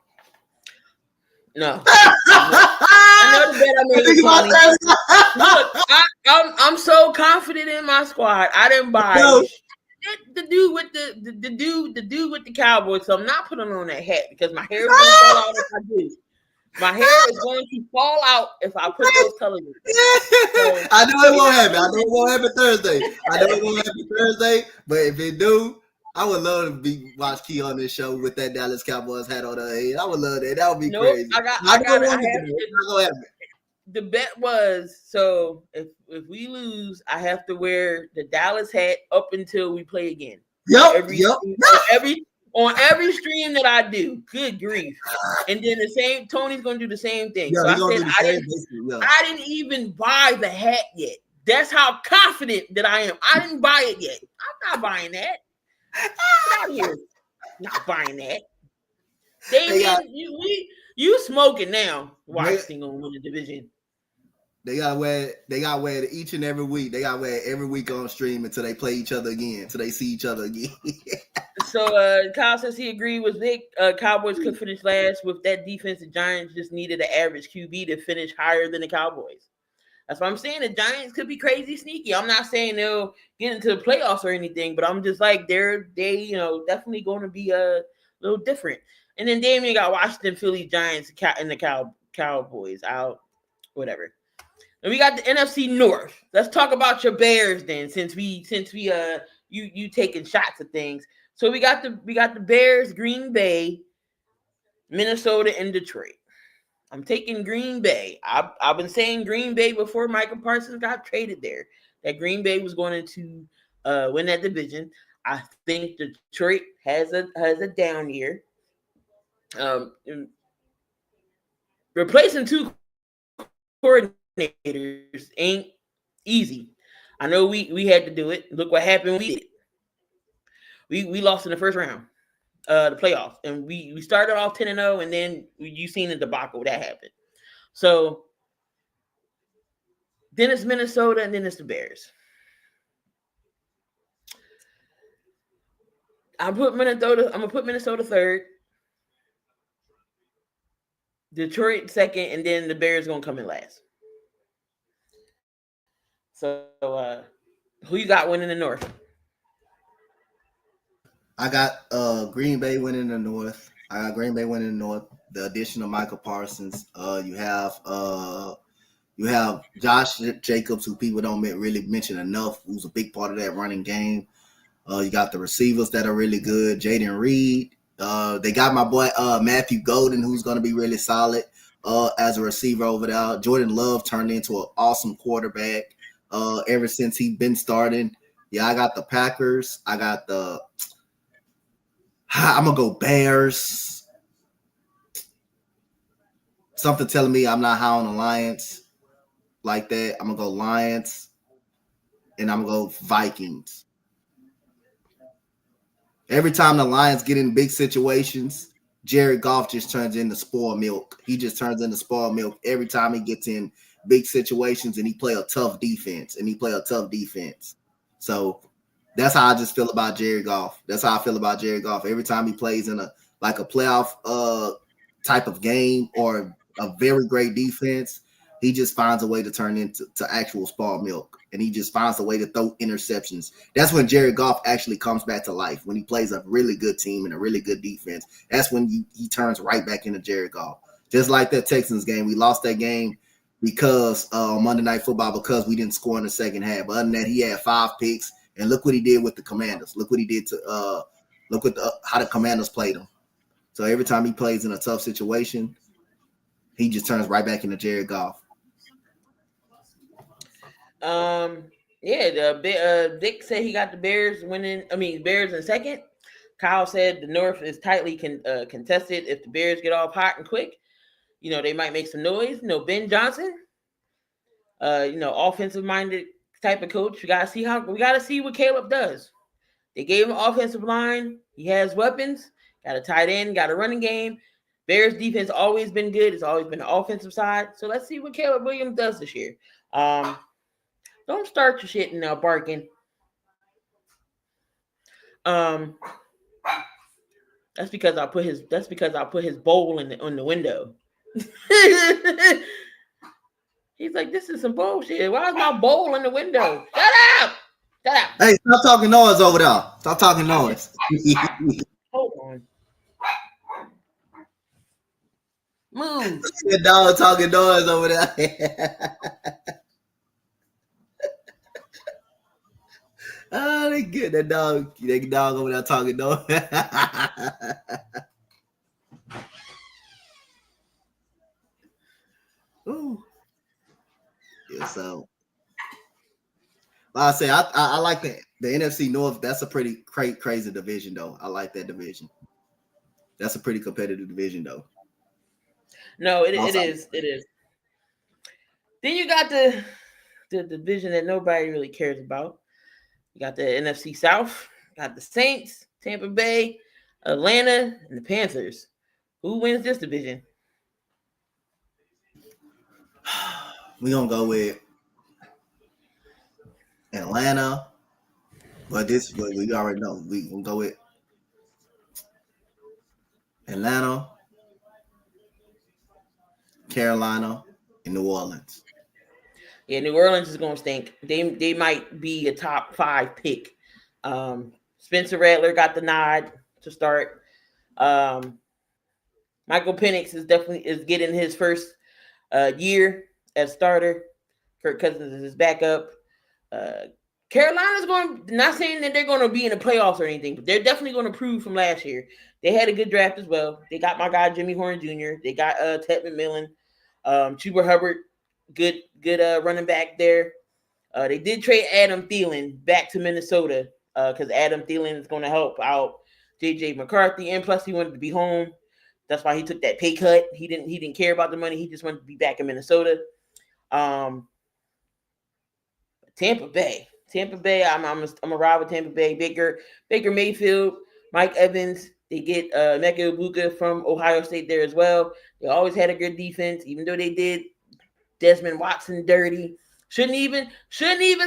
No. I know the bet I made with Tony. Look, I'm so confident in my squad. I didn't buy the dude with the Cowboys. So I'm not putting on that hat because my hair is gonna fall out if I do. My hair is going to fall out if I put those colors in. So, I know it won't happen. I know it won't happen Thursday. But if it do, I would love to watch Key on this show with that Dallas Cowboys hat on her head. I would love that. That would be crazy. The bet was, so if we lose, I have to wear the Dallas hat up until we play again. On every stream that I do, good grief. And then Tony's gonna do the same thing. So I said I didn't even buy the hat yet. That's how confident that I am. I didn't buy it yet. I'm not buying that. Get out of here. Not buying that. You smoking now. Washington gonna win the division. They gotta wear it each and every week. They gotta wear it every week on stream until they play each other again, until they see each other again. So Kyle says he agreed with Vic. Cowboys could finish last with that defense. The Giants just needed an average QB to finish higher than the Cowboys. That's what I'm saying. The Giants could be crazy sneaky. I'm not saying they'll get into the playoffs or anything, but I'm just like they definitely going to be a little different. And then Damien got Washington, Philly, Giants, and the Cowboys out, whatever. And we got the NFC North. Let's talk about your Bears then, since you taking shots at things. So we got the Bears, Green Bay, Minnesota, and Detroit. I'm taking Green Bay. I've been saying Green Bay before Micah Parsons got traded there, that Green Bay was going to win that division. I think Detroit has a down year. Replacing two coordinators ain't easy. I know we had to do it. Look what happened. We did it. We lost in the first round, the playoffs, and we started off 10-0, and then you seen the debacle that happened. So then it's Minnesota, and then it's the Bears. I'm gonna put Minnesota third, Detroit second, and then the Bears gonna come in last. So who you got winning the North? I got Green Bay winning the North. The addition of Micah Parsons. You have Josh Jacobs, who people don't really mention enough, who's a big part of that running game. You got the receivers that are really good. Jaden Reed. They got my boy Matthew Golden, who's going to be really solid as a receiver over there. Jordan Love turned into an awesome quarterback ever since he's been starting. Yeah, I got the Packers. I'm going to go Bears. Something telling me I'm not high on the Lions like that. I'm going to go Lions, and I'm going to go Vikings. Every time the Lions get in big situations, Jared Goff just turns into spoiled milk. He just turns into spoiled milk every time he gets in big situations, and he play a tough defense. So that's how I just feel about Jared Goff. Every time he plays in a playoff type of game or a very great defense, he just finds a way to turn into actual spoiled milk, and he just finds a way to throw interceptions. That's when Jared Goff actually comes back to life. When he plays a really good team and a really good defense, that's when he turns right back into Jared Goff. Just like that Texans game, we lost that game because Monday Night Football because we didn't score in the second half. But other than that, he had 5 picks, and look what he did with the Commanders. Look what he did to how the Commanders played him. So every time he plays in a tough situation, he just turns right back into Jared Goff. Dick said he got the Bears winning. Bears in second. Kyle said the North is tightly contested. If the Bears get off hot and quick, they might make some noise. Ben Johnson, offensive-minded type of coach. We gotta see what Caleb does. They gave him an offensive line. He has weapons. Got a tight end. Got a running game. Bears defense always been good. It's always been the offensive side. So let's see what Caleb Williams does this year. Don't start your shit now barking. That's because I put his bowl on the window. He's like, this is some bullshit. Why is my bowl in the window? Shut up! Hey, stop talking noise over there. Stop talking noise. Hold on. Move. That dog talking noise over there. Oh, they good. That dog over there talking noise. Ooh. Yeah, so like I say, I like the NFC North. That's a pretty crazy division, though. I like that division. That's a pretty competitive division, though. No, it is. Then you got the division that nobody really cares about. You got the NFC South. Got the Saints, Tampa Bay, Atlanta, and the Panthers. Who wins this division? We're gonna go with Atlanta, but we already know. We're gonna go with Atlanta, Carolina, and New Orleans. Yeah, New Orleans is gonna stink. They might be a top 5 pick. Spencer Rattler got the nod to start. Michael Penix is getting his first year as starter. Kirk Cousins is his backup. Carolina's not saying that they're going to be in the playoffs or anything, but they're definitely going to prove from last year. They had a good draft as well. They got my guy Jimmy Horn Jr. They got Ted McMillan, Chuba Hubbard, good running back there. They did trade Adam Thielen back to Minnesota because Adam Thielen is going to help out JJ McCarthy, and plus he wanted to be home. That's why he took that pay cut. He didn't care about the money. He just wanted to be back in Minnesota. Tampa Bay. I'm a ride with Tampa Bay. Baker Mayfield, Mike Evans. They get Mecca Ibuka from Ohio State there as well. They always had a good defense, even though they did Desmond Watson dirty. Shouldn't even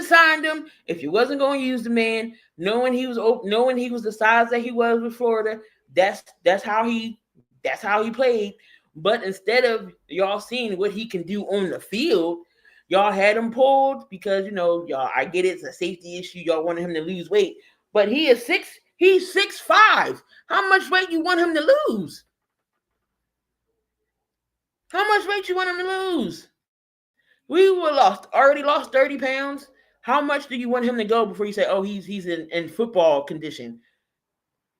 signed him if you wasn't going to use the man. Knowing he was the size that he was with Florida. That's how he played. But instead of y'all seeing what he can do on the field, y'all had him pulled because, y'all, I get it's a safety issue. Y'all wanted him to lose weight. But he's 6'5". How much weight you want him to lose? How much weight you want him to lose? We already lost 30 pounds. How much do you want him to go before you say, oh, he's in football condition?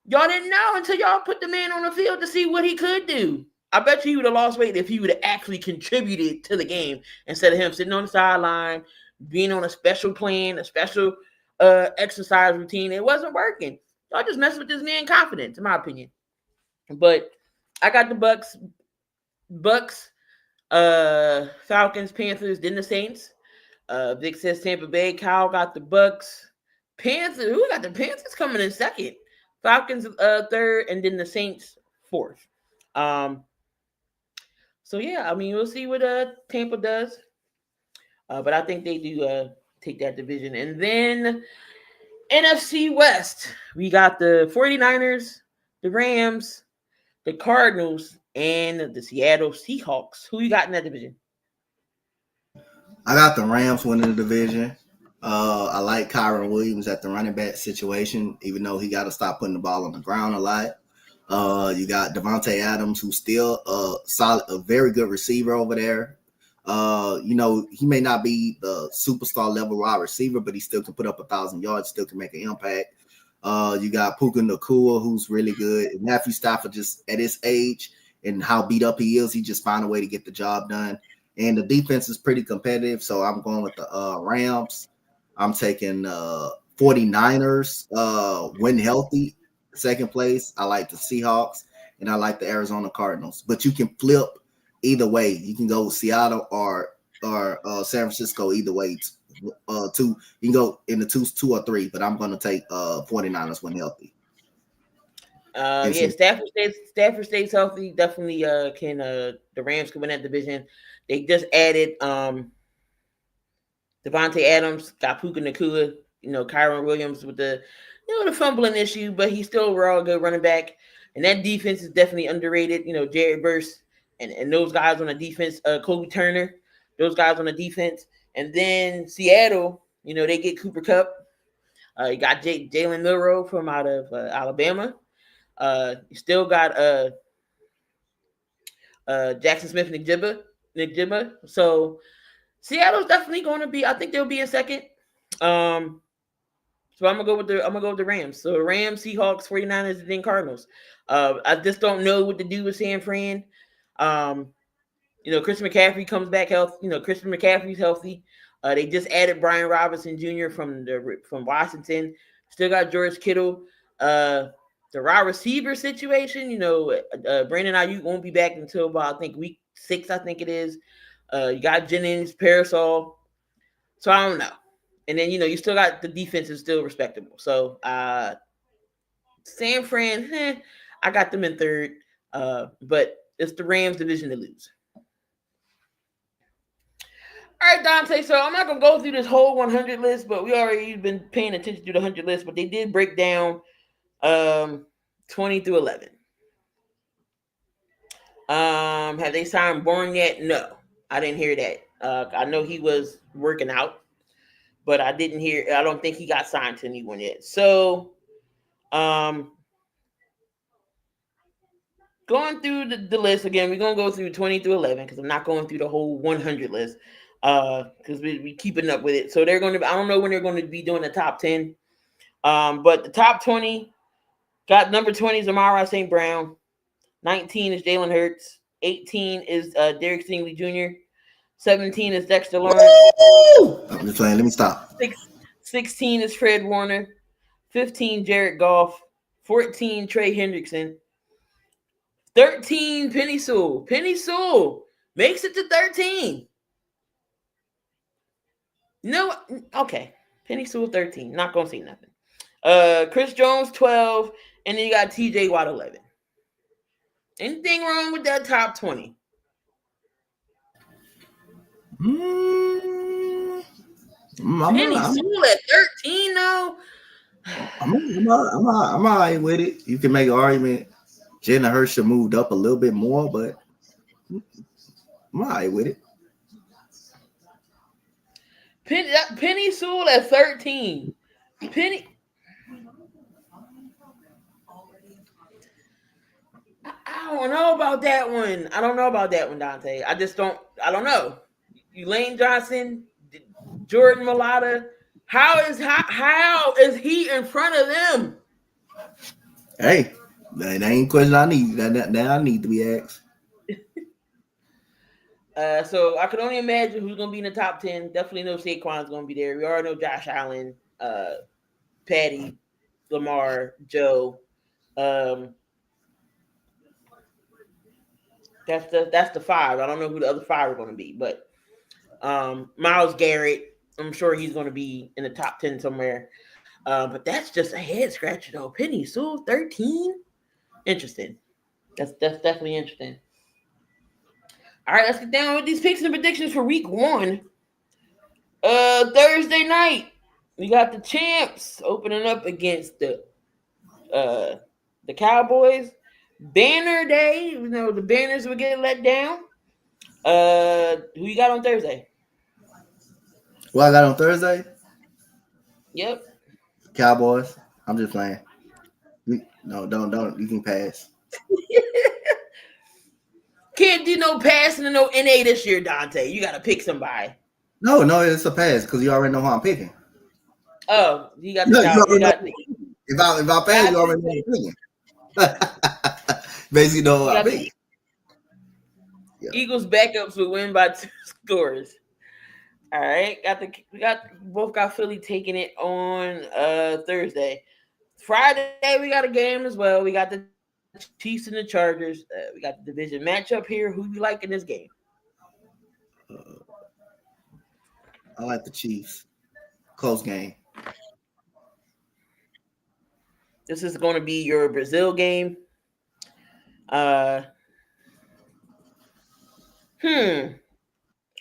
Y'all didn't know until y'all put the man on the field to see what he could do. I bet you he would have lost weight if he would have actually contributed to the game instead of him sitting on the sideline, being on a special plan, a special exercise routine. It wasn't working. Y'all just messing with this man confidence, in my opinion. But I got the Bucks, Falcons, Panthers, then the Saints. Vic says Tampa Bay. Kyle got the Bucks. Panthers. Who got the Panthers coming in second? Falcons third, and then the Saints fourth. So yeah, we'll see what Tampa does. But I think they do take that division. And then NFC West, we got the 49ers, the Rams, the Cardinals, and the Seattle Seahawks. Who you got in that division? I got the Rams winning the division. I like Kyron Williams at the running back situation, even though he got to stop putting the ball on the ground a lot. You got Devontae Adams, who's still a very good receiver over there. He may not be the superstar level wide receiver, but he still can put up 1,000 yards, still can make an impact. You got Puka Nacua, who's really good. And Matthew Stafford, just at his age and how beat up he is, he just find a way to get the job done. And the defense is pretty competitive, so I'm going with the Rams. I'm taking 49ers when healthy, second place. I like the Seahawks, and I like the Arizona Cardinals. But you can flip either way. You can go Seattle or San Francisco either way. You can go in the two or three, but I'm going to take 49ers when healthy. Stafford stays healthy. Definitely the Rams can win that division. They just added Devontae Adams, got Puka Nacua, Kyron Williams with the fumbling issue, but he's still overall a good running back. And that defense is definitely underrated. Jared Verse and those guys on the defense, Kobe Turner, those guys on the defense. And then Seattle, they get Cooper Kupp. You got Jalen Milroe from out of Alabama. You still got Jackson Smith-Njigba. So Seattle's definitely going to be. I think they'll be in second. So I'm gonna go with the Rams. So Rams, Seahawks, 49ers, and then Cardinals. I just don't know what to do with San Fran. Christian McCaffrey comes back healthy. Christian McCaffrey's healthy. They just added Brian Robinson Jr. from Washington. Still got George Kittle. The wide receiver situation, Brandon Ayuk won't be back until about, I think, week 6, I think it is. You got Jennings, Parasol. So I don't know. And then, you still got the defense is still respectable. So San Fran, I got them in third. But it's the Rams division to lose. All right, Donte. So I'm not going to go through this whole 100 list, but we already been paying attention to the 100 list. But they did break down 20 through 11. Have they signed Bourne yet? No, I didn't hear that. I know he was working out, but I don't think he got signed to anyone yet. So, going through the list again, we're gonna go through 20 through 11 because I'm not going through the whole 100 list because we keeping up with it. So they're going to. I don't know when they're going to be doing the top 10. But the top 20 got number 20 is Amara St. Brown, 19 is Jalen Hurts, 18 is Derek Stingley Jr., 17 is Dexter Lawrence. I'm just playing. Let me stop. 16 is Fred Warner, 15 Jared Goff, 14 Trey Hendrickson, 13 Penny Sewell. Penny Sewell makes it to 13. No, okay. Penny Sewell 13. Not gonna say nothing. Chris Jones 12, and then you got TJ Watt 11. Anything wrong with that top 20? Penny Sewell at 13 now. I'm all right with it. You can make an argument. Jalen Hurts should moved up a little bit more, but I'm all right with it. Penny Sewell at 13. Penny. I don't know about that one. I don't know about that one, Donte. I don't know. Lane Johnson, Jordan Mailata. How is he in front of them? Hey, that ain't a question I need. That I need to be asked. So I could only imagine who's going to be in the top 10. Definitely know Saquon's going to be there. We already know Josh Allen, Patty, Lamar, Joe. That's the 5. I don't know who the other 5 are going to be, but Myles Garrett, I'm sure he's going to be in the top 10 somewhere. But that's just a head scratcher though. Penny Sewell 13. Interesting. That's definitely interesting. All right, let's get down with these picks and predictions for week 1. Thursday night, we got the champs opening up against the Cowboys. Banner day, the banners will get let down. Who you got on Thursday? What I got on Thursday? Yep. Cowboys. I'm just playing. No, don't. You can pass. Can't do no passing and no NA this year, Dante. You got to pick somebody. No, it's a pass because you already know who I'm picking. Oh, you got the No, you Cowboys. already You got know. the, If I pass, you already know who I'm picking. Basically, know who I'm picking. Yeah. Eagles backups will win by 2 scores. All right, both got Philly taking it on Thursday. Friday we got a game as well. We got the Chiefs and the Chargers. We got the division matchup here. Who you like in this game? I like the Chiefs. Close game. This is going to be your Brazil game.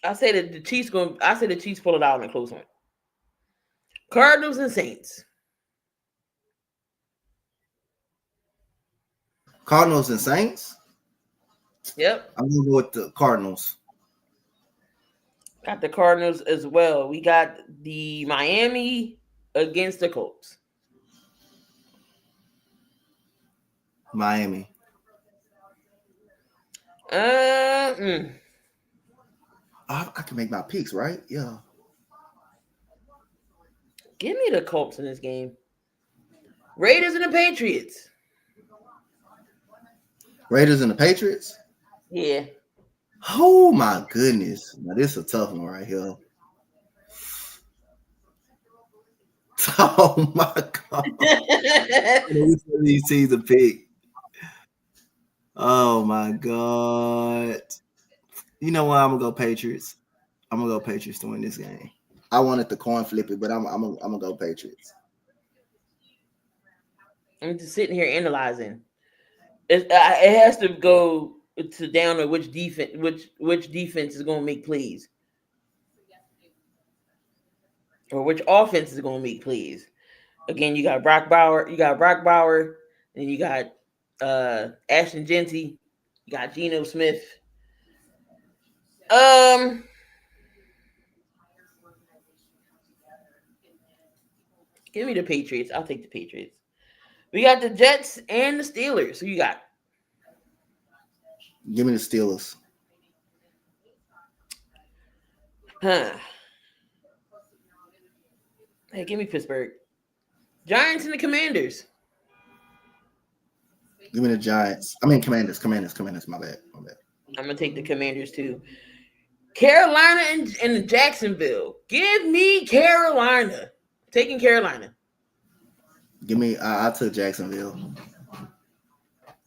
I say that the Chiefs pull it out in a close one. Cardinals and Saints. Cardinals and Saints. Yep. I'm gonna go with the Cardinals. Got the Cardinals as well. We got the Miami against the Colts. Miami. I can make my picks, right? Yeah. Give me the Colts in this game. Raiders and the Patriots. Raiders and the Patriots. Yeah. Oh my goodness. Now this is a tough one right here. Oh my God. Which one of these teams to pick? Oh my God. You know what? I'm gonna go Patriots. I'm gonna go Patriots to win this game. I wanted the coin flip it, but I'm gonna go Patriots. I'm just sitting here analyzing. It has to go to down to which defense is going to make plays, or which offense is going to make plays. Again, you got Brock Bauer, and you got Ashton Genty, you got Geno Smith. Give me the Patriots. I'll take the Patriots. We got the Jets and the Steelers. Who you got? Give me the Steelers. Hey, give me Pittsburgh. Giants and the Commanders. Give me the Giants. I mean Commanders. My bad. I'm going to take the Commanders too. Carolina and Jacksonville. Give me Carolina. Taking Carolina. Give me. I took Jacksonville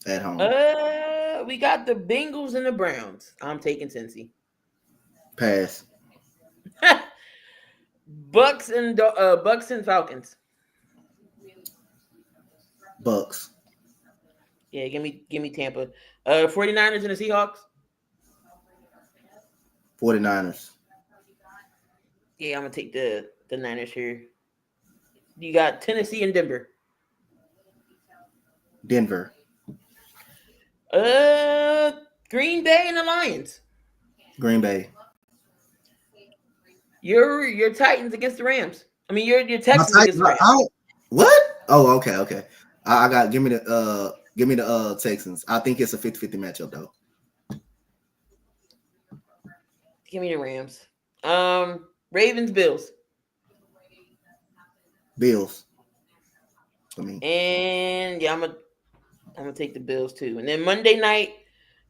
at home. We got the Bengals and the Browns. I'm taking Cincy. Pass. Bucks and Falcons. Bucks. Yeah, give me Tampa. 49ers and the Seahawks. 49ers. Yeah, I'm gonna take the Niners here. You got Tennessee and Denver. Denver. Green Bay and the Lions. Green Bay. Your Titans against the Rams. I mean, your Texans against the Rams. What? Oh, okay. I got. Give me the Texans. I think it's a 50-50 matchup though. Give me the Rams. Ravens, Bills. Bills. And yeah, I'm gonna take the Bills too. And then Monday night,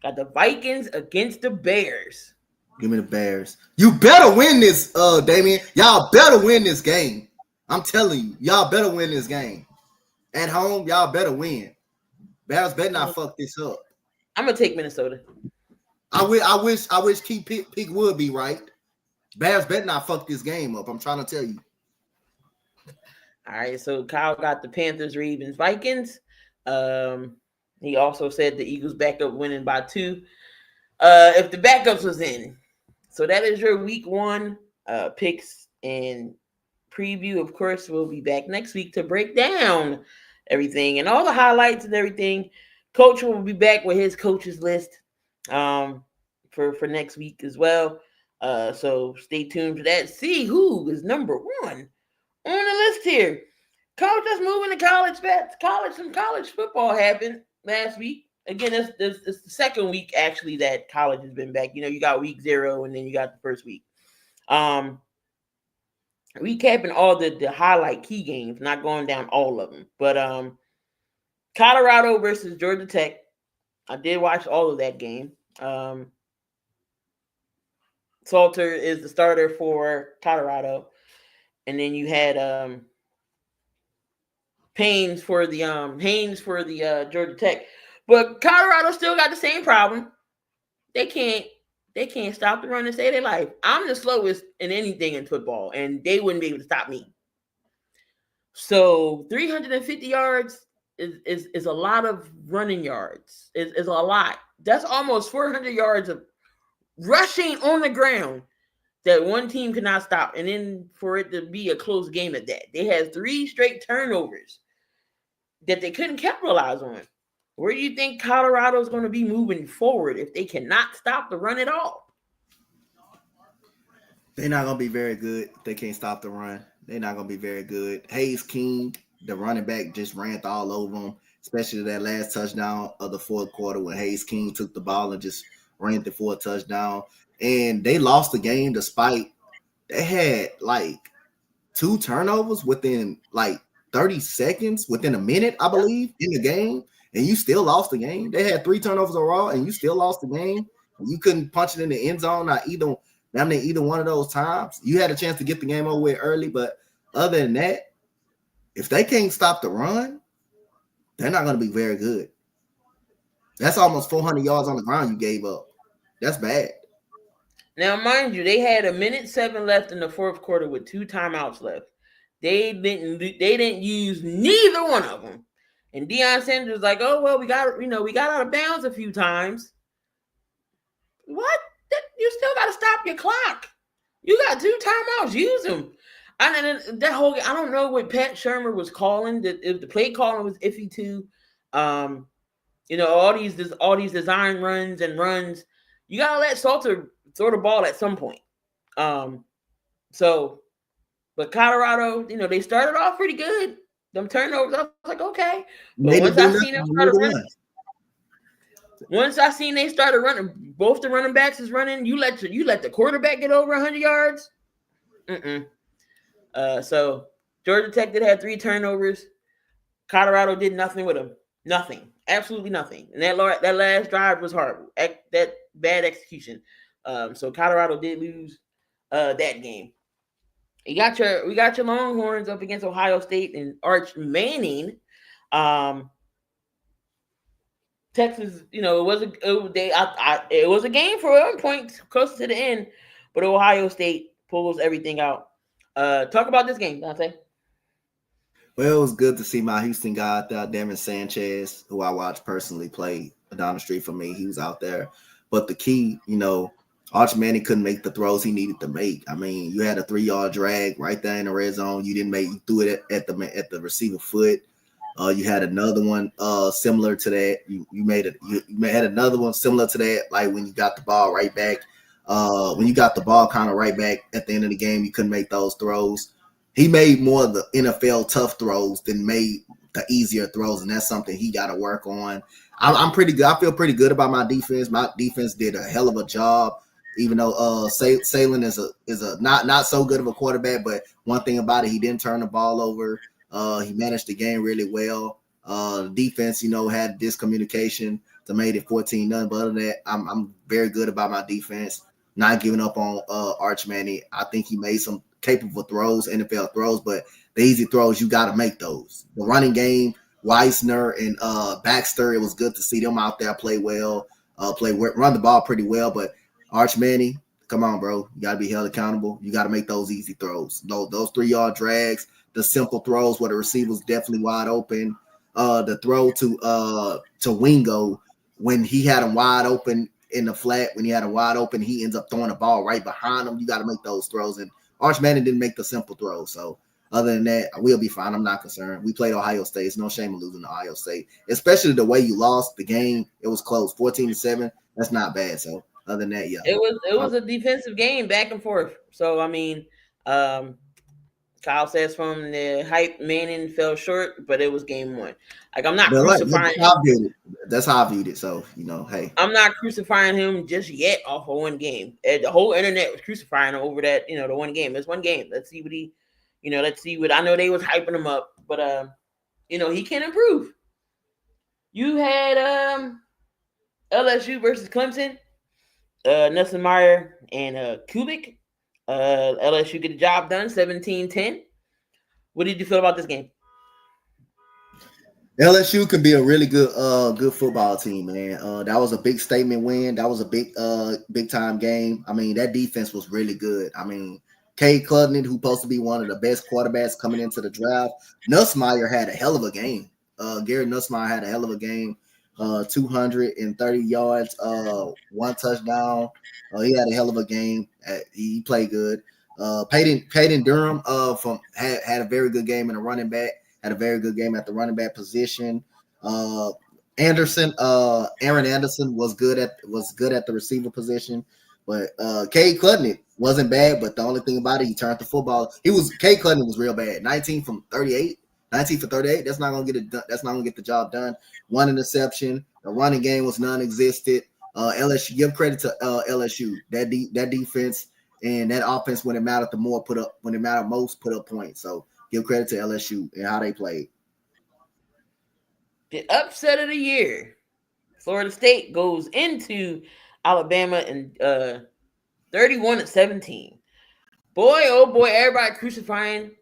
got the Vikings against the Bears. Give me the Bears. You better win this, Damien. Y'all better win this game. I'm telling you, y'all better win this game. At home, y'all better win. Bears better not fuck this up. I'm gonna take Minnesota. I wish Keith Pick would be right. Bears better not fuck this game up. I'm trying to tell you. All right, so Kyle got the Panthers, Ravens, Vikings. He also said the Eagles backup winning by 2. If the backups was in. So that is your week 1 picks and preview. Of course, we'll be back next week to break down everything and all the highlights and everything. Coach will be back with his coaches list for next week as well. So stay tuned for that. See who is number one on the list here. Coach, let's move into college. Some college football happened last week. Again, it's the second week actually that college has been back. You got week 0 and then you got the first week. Recapping all the highlight key games, not going down all of them, but Colorado versus Georgia Tech. I did watch all of that game. Salter is the starter for Colorado, and then you had Haynes for the Georgia Tech. But Colorado still got the same problem. They can't stop the run and save their life. I'm the slowest in anything in football, and they wouldn't be able to stop me. So 350 yards is a lot of running yards. Is a lot. That's almost 400 yards of rushing on the ground that one team cannot stop. And then for it to be a close game at that. They had 3 straight turnovers that they couldn't capitalize on. Where do you think Colorado is going to be moving forward if they cannot stop the run at all? They're not going to be very good if they can't stop the run. They're not going to be very good. Hayes King, the running back, just ran all over them, especially that last touchdown of the fourth quarter when Hayes King took the ball and just ran it for a touchdown. And they lost the game despite they had like 2 turnovers within like 30 seconds, within a minute, I believe, in the game. And you still lost the game. They had 3 turnovers overall, and you still lost the game. You couldn't punch it in the end zone, not either one of those times. You had a chance to get the game over with early, but other than that, if they can't stop the run, they're not going to be very good. That's almost 400 yards on the ground you gave up. That's bad. Now, mind you, they had 1:07 left in the fourth quarter with 2 timeouts left. They didn't use neither one of them. And Deion Sanders was like, "Oh well, we got out of bounds a few times." What? You still got to stop your clock. You got 2 timeouts. Use them. I don't know what Pat Shermer was calling. If the play calling was iffy too. All these design runs. You gotta let Salter throw the ball at some point. But Colorado, they started off pretty good. Them turnovers, I was like, okay. But once I seen they started running, both the running backs is running. You let the quarterback get over 100 yards. So Georgia Tech did have 3 turnovers. Colorado did nothing with them. Nothing. Absolutely nothing. And that last drive was horrible. That bad execution. So Colorado did lose that game. We got your Longhorns up against Ohio State and Arch Manning. Texas, it was a game for 1 point close to the end, but Ohio State pulls everything out. Talk about this game, Donte. Well, it was good to see my Houston guy out there, Devin Sanchez, who I watched personally play down the street from me. He was out there. But the key, Arch Manning couldn't make the throws he needed to make. I mean, you had a 3-yard drag right there in the red zone. You threw it at the receiver foot. You had another one similar to that. You had another one similar to that, like when you got the ball right back. When you got the ball kind of right back at the end of the game, you couldn't make those throws. He made more of the NFL tough throws than made the easier throws, and that's something he got to work on. I'm pretty good. I feel pretty good about my defense. My defense did a hell of a job, even though Salin is a not so good of a quarterback. But one thing about it, he didn't turn the ball over. He managed the game really well. The defense, had discommunication to made it 14-0. But other than that, I'm very good about my defense. Not giving up on Arch Manning. I think he made some capable throws, NFL throws, but the easy throws, you got to make those. The running game, Weissner and Baxter, it was good to see them out there play well, run the ball pretty well. But Arch Manning, come on, bro. You got to be held accountable. You got to make those easy throws. Those 3-yard drags, the simple throws where the receiver's definitely wide open. The throw to Wingo when he had him wide open in the flat, when he had him wide open, he ends up throwing the ball right behind him. You got to make those throws. And Arch Manning didn't make the simple throws. So other than that, we'll be fine. I'm not concerned. We played Ohio State. It's no shame in losing to Ohio State, especially the way you lost the game. It was close, 14-7. That's not bad. So other than that, yeah. It was a defensive game back and forth. So I mean, Kyle says from the hype, Manning fell short, but it was game one. Like I'm not But like crucifying that's how him. I viewed it. That's how I viewed it. So hey, I'm not crucifying him just yet off of one game. And the whole internet was crucifying him over that, the one game. It's one game. Let's see what let's see what I know they was hyping him up, but he can improve. You had LSU versus Clemson, Nelson Meyer and Kubik. LSU get the job done, 17-10. What did you feel about this game? LSU could be a really good football team, man. That was a big statement win. That was a big time game. I mean, that defense was really good. I mean, Cade Klubnik, who's supposed to be one of the best quarterbacks coming into the draft, Nussmeier had a hell of a game. Gary Nussmeier had a hell of a game. 230 yards, one touchdown. He had a hell of a game. He played good. Peyton Durham had a very good game in the running back. Had a very good game at the running back position. Aaron Anderson was good at the receiver position. But Cade Klubnik wasn't bad, but the only thing about it, he turned the football. Cade Klubnik was real bad. 19 for 38. That's not gonna get it done. That's not gonna get the job done. One interception. The running game was non-existent. LSU, give credit to LSU. That defense and that offense when it mattered most put up points. So give credit to LSU and how they played. The upset of the year. Florida State goes into Alabama and 31-17. Boy, oh boy, everybody crucifying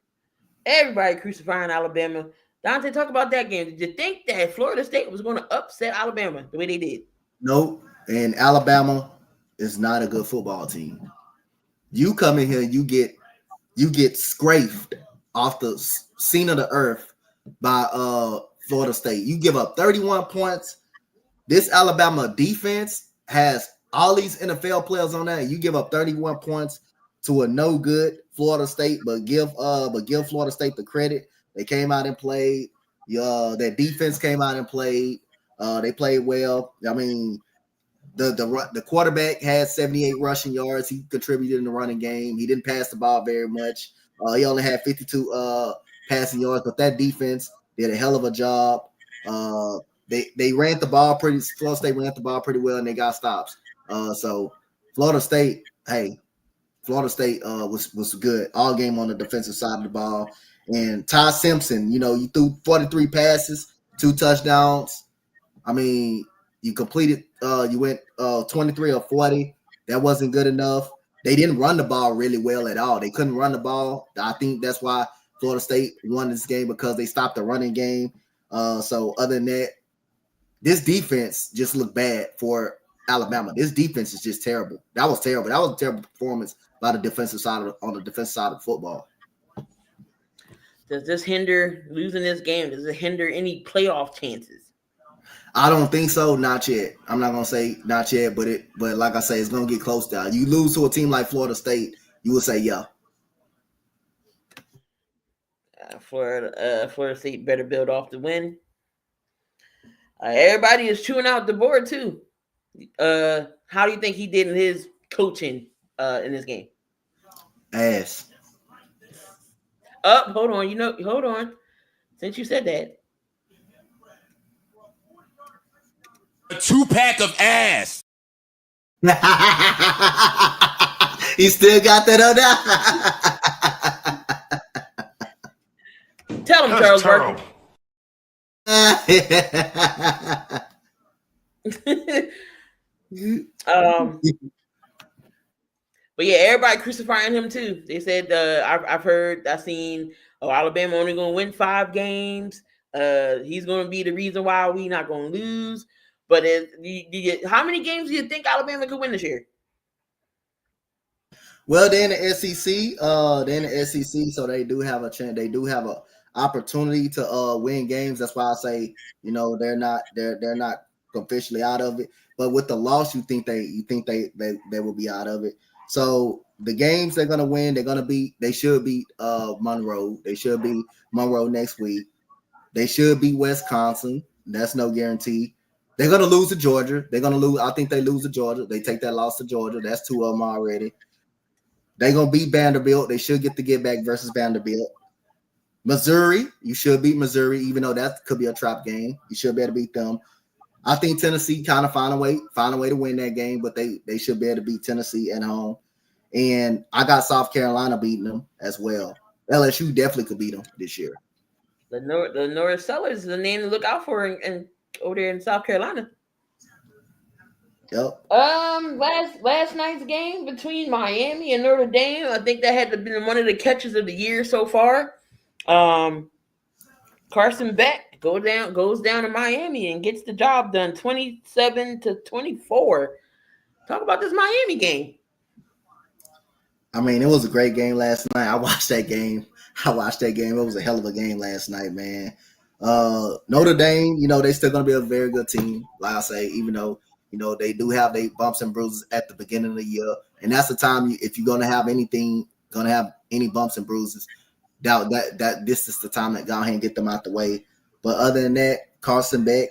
Alabama. Donte, talk about that game. Did you think that Florida State was going to upset Alabama the way they did? Nope. And Alabama is not a good football team. You come in here, you get scraped off the scene of the earth by Florida State. You give up 31 points. This Alabama defense has all these NFL players on that. You give up 31 points to a no good Florida State, but give Florida State the credit. They came out and played. Their defense came out and played. They played well. I mean, the quarterback had 78 rushing yards. He contributed in the running game. He didn't pass the ball very much. He only had 52 passing yards, but that defense did a hell of a job. They ran the ball Florida State ran the ball pretty well, and they got stops. So Florida State was good all game on the defensive side of the ball. And Ty Simpson, you threw 43 passes, 2 touchdowns. I mean, you completed, you went 23 or 40. That wasn't good enough. They didn't run the ball really well at all. They couldn't run the ball. I think that's why Florida State won this game, because they stopped the running game. So other than that, this defense just looked bad for Alabama. This defense is just terrible. That was terrible. That was a terrible performance by the defensive side on the defensive side of football. Does this hinder losing this game? Does it hinder any playoff chances? I don't think so. Not yet. I'm not gonna say not yet, but like I say, it's gonna get close down. You lose to a team like Florida State, you will say yeah. Florida State better build off the win. Everybody is chewing out the board too. How do you think he did in his coaching in this game? Ass. Hold on. Hold on. Since you said that. A 2-pack of ass. He still got that on there. Tell him, Charles Barkley. But yeah, everybody crucifying him too. They said I've seen Alabama only gonna win 5 games. He's gonna be the reason why we not gonna lose. But how many games do you think Alabama could win this year? Well, they're in the SEC. So they do have a chance. They do have a opportunity to win games. That's why I say, they're not officially out of it. But with the loss, you think they will be out of it. So the games they're gonna win, they should beat Monroe. They should beat Monroe next week. They should beat Wisconsin. That's no guarantee. They're gonna lose to Georgia. They're gonna lose. I think they lose to Georgia. They take that loss to Georgia. That's 2 of them already. They're gonna beat Vanderbilt. They should get the get back versus Vanderbilt. Missouri, you should beat Missouri, even though that could be a trap game. You should be able to beat them. I think Tennessee kind of find a way to win that game, but they should be able to beat Tennessee at home. And I got South Carolina beating them as well. LSU definitely could beat them this year. The North Sellers is the name to look out for in over there in South Carolina. Yep. Last night's game between Miami and Notre Dame, I think that had to be one of the catches of the year so far. Carson Beck goes down to Miami and gets the job done, 27-24. Talk about this Miami game. I mean, it was a great game last night. I watched that game. It was a hell of a game last night, man. Notre Dame, they still going to be a very good team. Like I say, even though, they do have their bumps and bruises at the beginning of the year. And that's the time, if you're going to have any bumps and bruises, that this is the time that go ahead and get them out the way. But other than that, Carson Beck,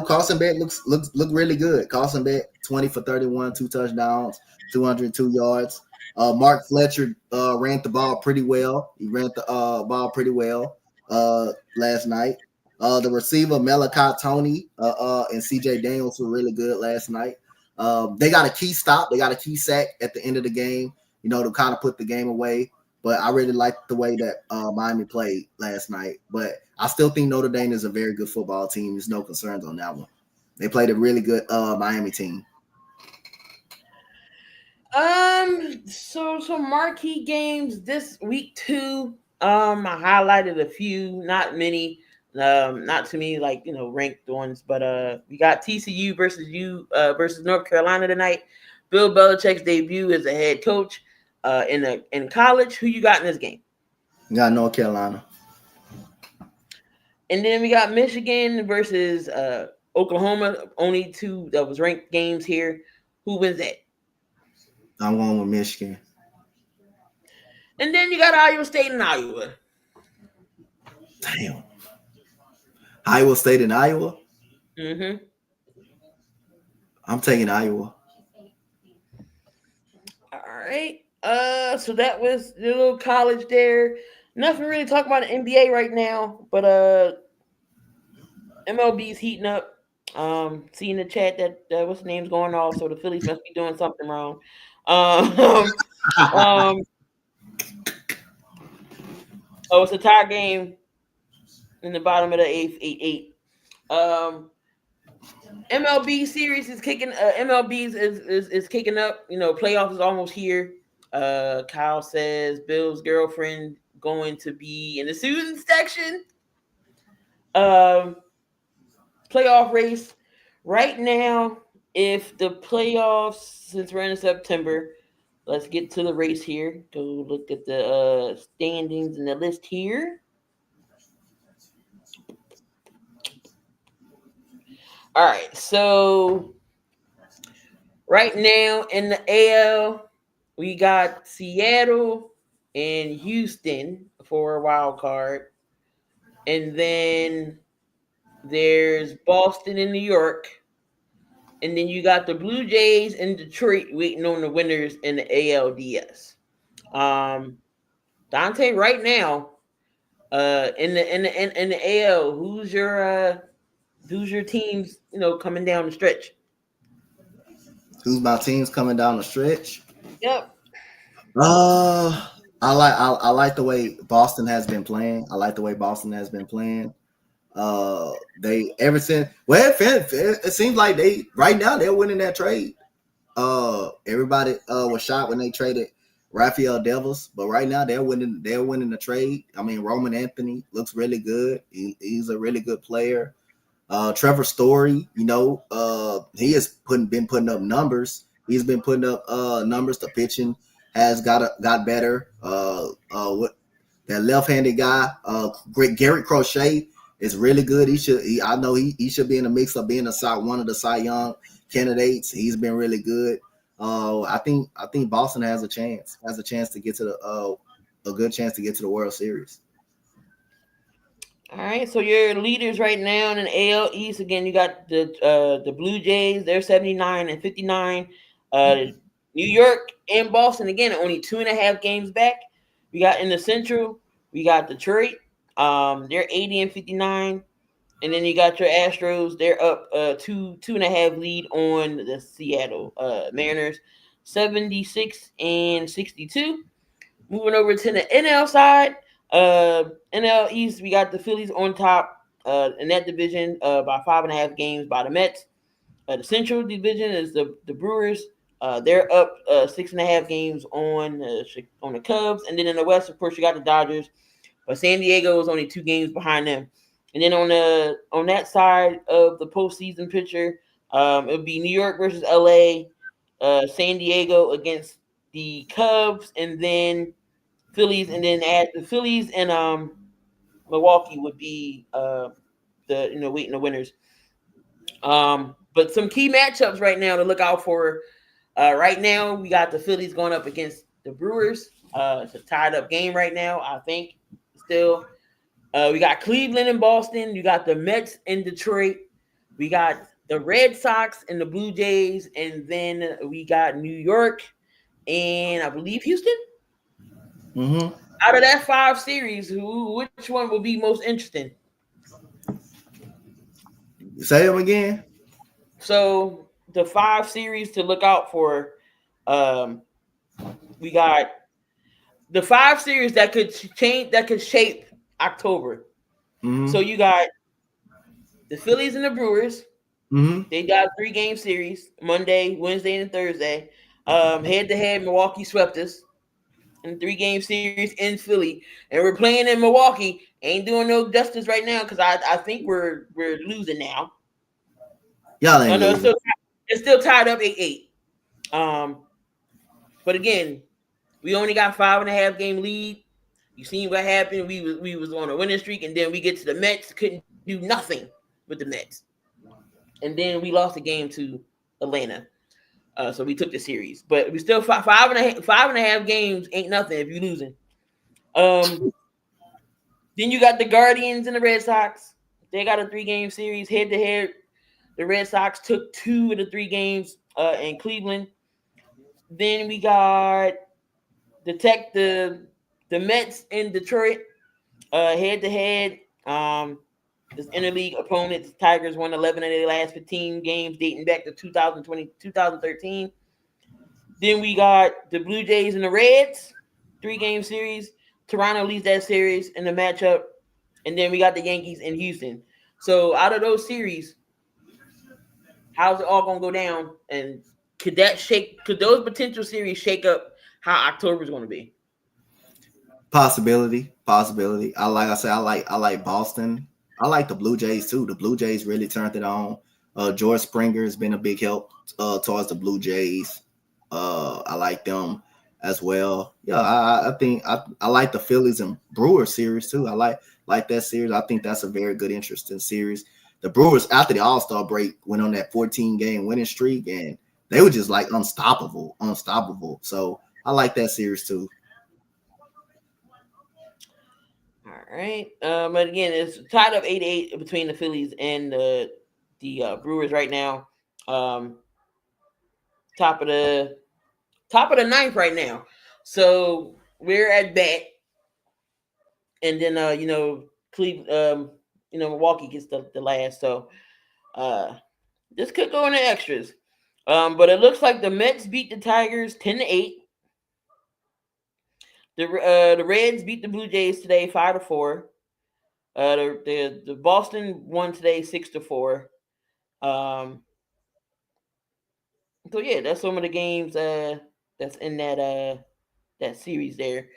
Carson Beck look really good. Carson Beck, 20 for 31, 2 touchdowns, 202 yards. Mark Fletcher ran the ball pretty well. He ran the ball pretty well last night. The receiver, Malachi Tony and CJ Daniels were really good last night. They got a key stop. They got a key sack at the end of the game, to kind of put the game away. But I really liked the way that Miami played last night. But I still think Notre Dame is a very good football team. There's no concerns on that one. They played a really good Miami team. So marquee games this week too. I highlighted a few, not many, not too many ranked ones, but we got TCU versus North Carolina tonight. Bill Belichick's debut as a head coach in college. Who you got in this game? You got North Carolina. And then we got Michigan versus Oklahoma. Only 2 that was ranked games here. Who wins that? I'm going with Michigan. And then you got Iowa State and Iowa. Damn. Iowa State and Iowa? Mm-hmm. I'm taking Iowa. All right. So that was the little college there. Nothing really talking about the NBA right now, but MLB's heating up. Seeing the chat that what's the name's going off, so the Phillies must be doing something wrong. Oh, it's a tie game in the bottom of the 8th, 8-8. MLB series is kicking. MLB is kicking up. Playoffs is almost here. Kyle says Bill's girlfriend going to be in the Susan section. Playoff race right now. If the playoffs, since we're in September, let's get to the race here. Go look at the standings and the list here. All right, so right now in the AL, we got Seattle and Houston for a wild card. And then there's Boston and New York. And then you got the Blue Jays and Detroit waiting on the winners in the ALDS. Donte, right now, in the AL, who's your teams, coming down the stretch? Who's my teams coming down the stretch? Yep. I like the way Boston has been playing. It seems like right now they're winning that trade. Everybody was shocked when they traded Rafael Devils, but right now they're winning the trade. I mean, Roman Anthony looks really good. He's a really good player. Trevor Story, he has been putting up numbers. He's been putting up numbers. The pitching has got better. What that left-handed guy, Garrett Crochet, is really good. He should be in the mix of being one of the Cy Young candidates. He's been really good. I think Boston has a chance to get to a good chance to get to the World Series. All right, so your leaders right now in the AL East, again, you got the Blue Jays, they're 79 and 59. New York and Boston, again, only 2.5 games back. We got in the Central, we got Detroit, they're 80 and 59. And then you got your Astros, they're up 2.5 lead on the Seattle Mariners, 76 and 62. Moving over to the NL side, NL East, we got the Phillies on top in that division by 5.5 games by the Mets. The Central Division is the Brewers. They're up 6.5 games on the Cubs, and then in the West, of course, you got the Dodgers, but San Diego is only 2 games behind them. And then on that side of the postseason picture, it would be New York versus LA, San Diego against the Cubs, and then Phillies, and then at the Phillies and Milwaukee would be waiting the winners. But some key matchups right now to look out for. Right now, we got the Phillies going up against the Brewers. It's a tied up game right now, I think. Still, we got Cleveland and Boston. You got the Mets in Detroit. We got the Red Sox and the Blue Jays, and then we got New York and I believe Houston. Mm-hmm. Out of that 5 series, which one will be most interesting? Say them again. So the 5 series to look out for, we got the 5 series that could change, that could shape October. Mm-hmm. So you got the Phillies and the Brewers. Mm-hmm. They got 3-game series, Monday, Wednesday, and Thursday. Head-to-head, Milwaukee swept us in 3-game series in Philly, and we're playing in Milwaukee. Ain't doing no justice right now because I think we're losing now. Y'all ain't losing. It's still tied up 8-8. But again, we only got 5.5 game lead. You seen what happened? We was on a winning streak, and then we get to the Mets, couldn't do nothing with the Mets, and then we lost the game to Atlanta. So we took the series, but we still 5.5 games ain't nothing if you're losing. Then you got the Guardians and the Red Sox. They got a 3-game series head to head. The Red Sox took 2 of the 3 games in Cleveland. Then we got the Mets in Detroit head to head. This interleague opponents, Tigers won 11 of their last 15 games dating back to 2013. Then we got the Blue Jays and the Reds, 3-game series. Toronto leads that series in the matchup. And then we got the Yankees in Houston. So out of those series, how's it all going to go down? And could those potential series shake up how October is going to be? Possibility. I like Boston. I like the Blue Jays too. The Blue Jays really turned it on. George Springer has been a big help towards the Blue Jays. I like them as well. Yeah, I think I like the Phillies and Brewers series too. I like that series. I think that's a very good, interesting series. The Brewers, after the All-Star break, went on that 14-game winning streak, and they were just like unstoppable. So I like that series too. All right. But again, it's tied up 8-8 between the Phillies and the Brewers right now. Top of the 9th right now. So we're at bat, and then Cleveland, Milwaukee gets the last. So this could go into extras. But it looks like the Mets beat the Tigers 10-8. The Reds beat the Blue Jays today 5-4. The Boston won today 6-4. So yeah, that's some of the games that's in that series there.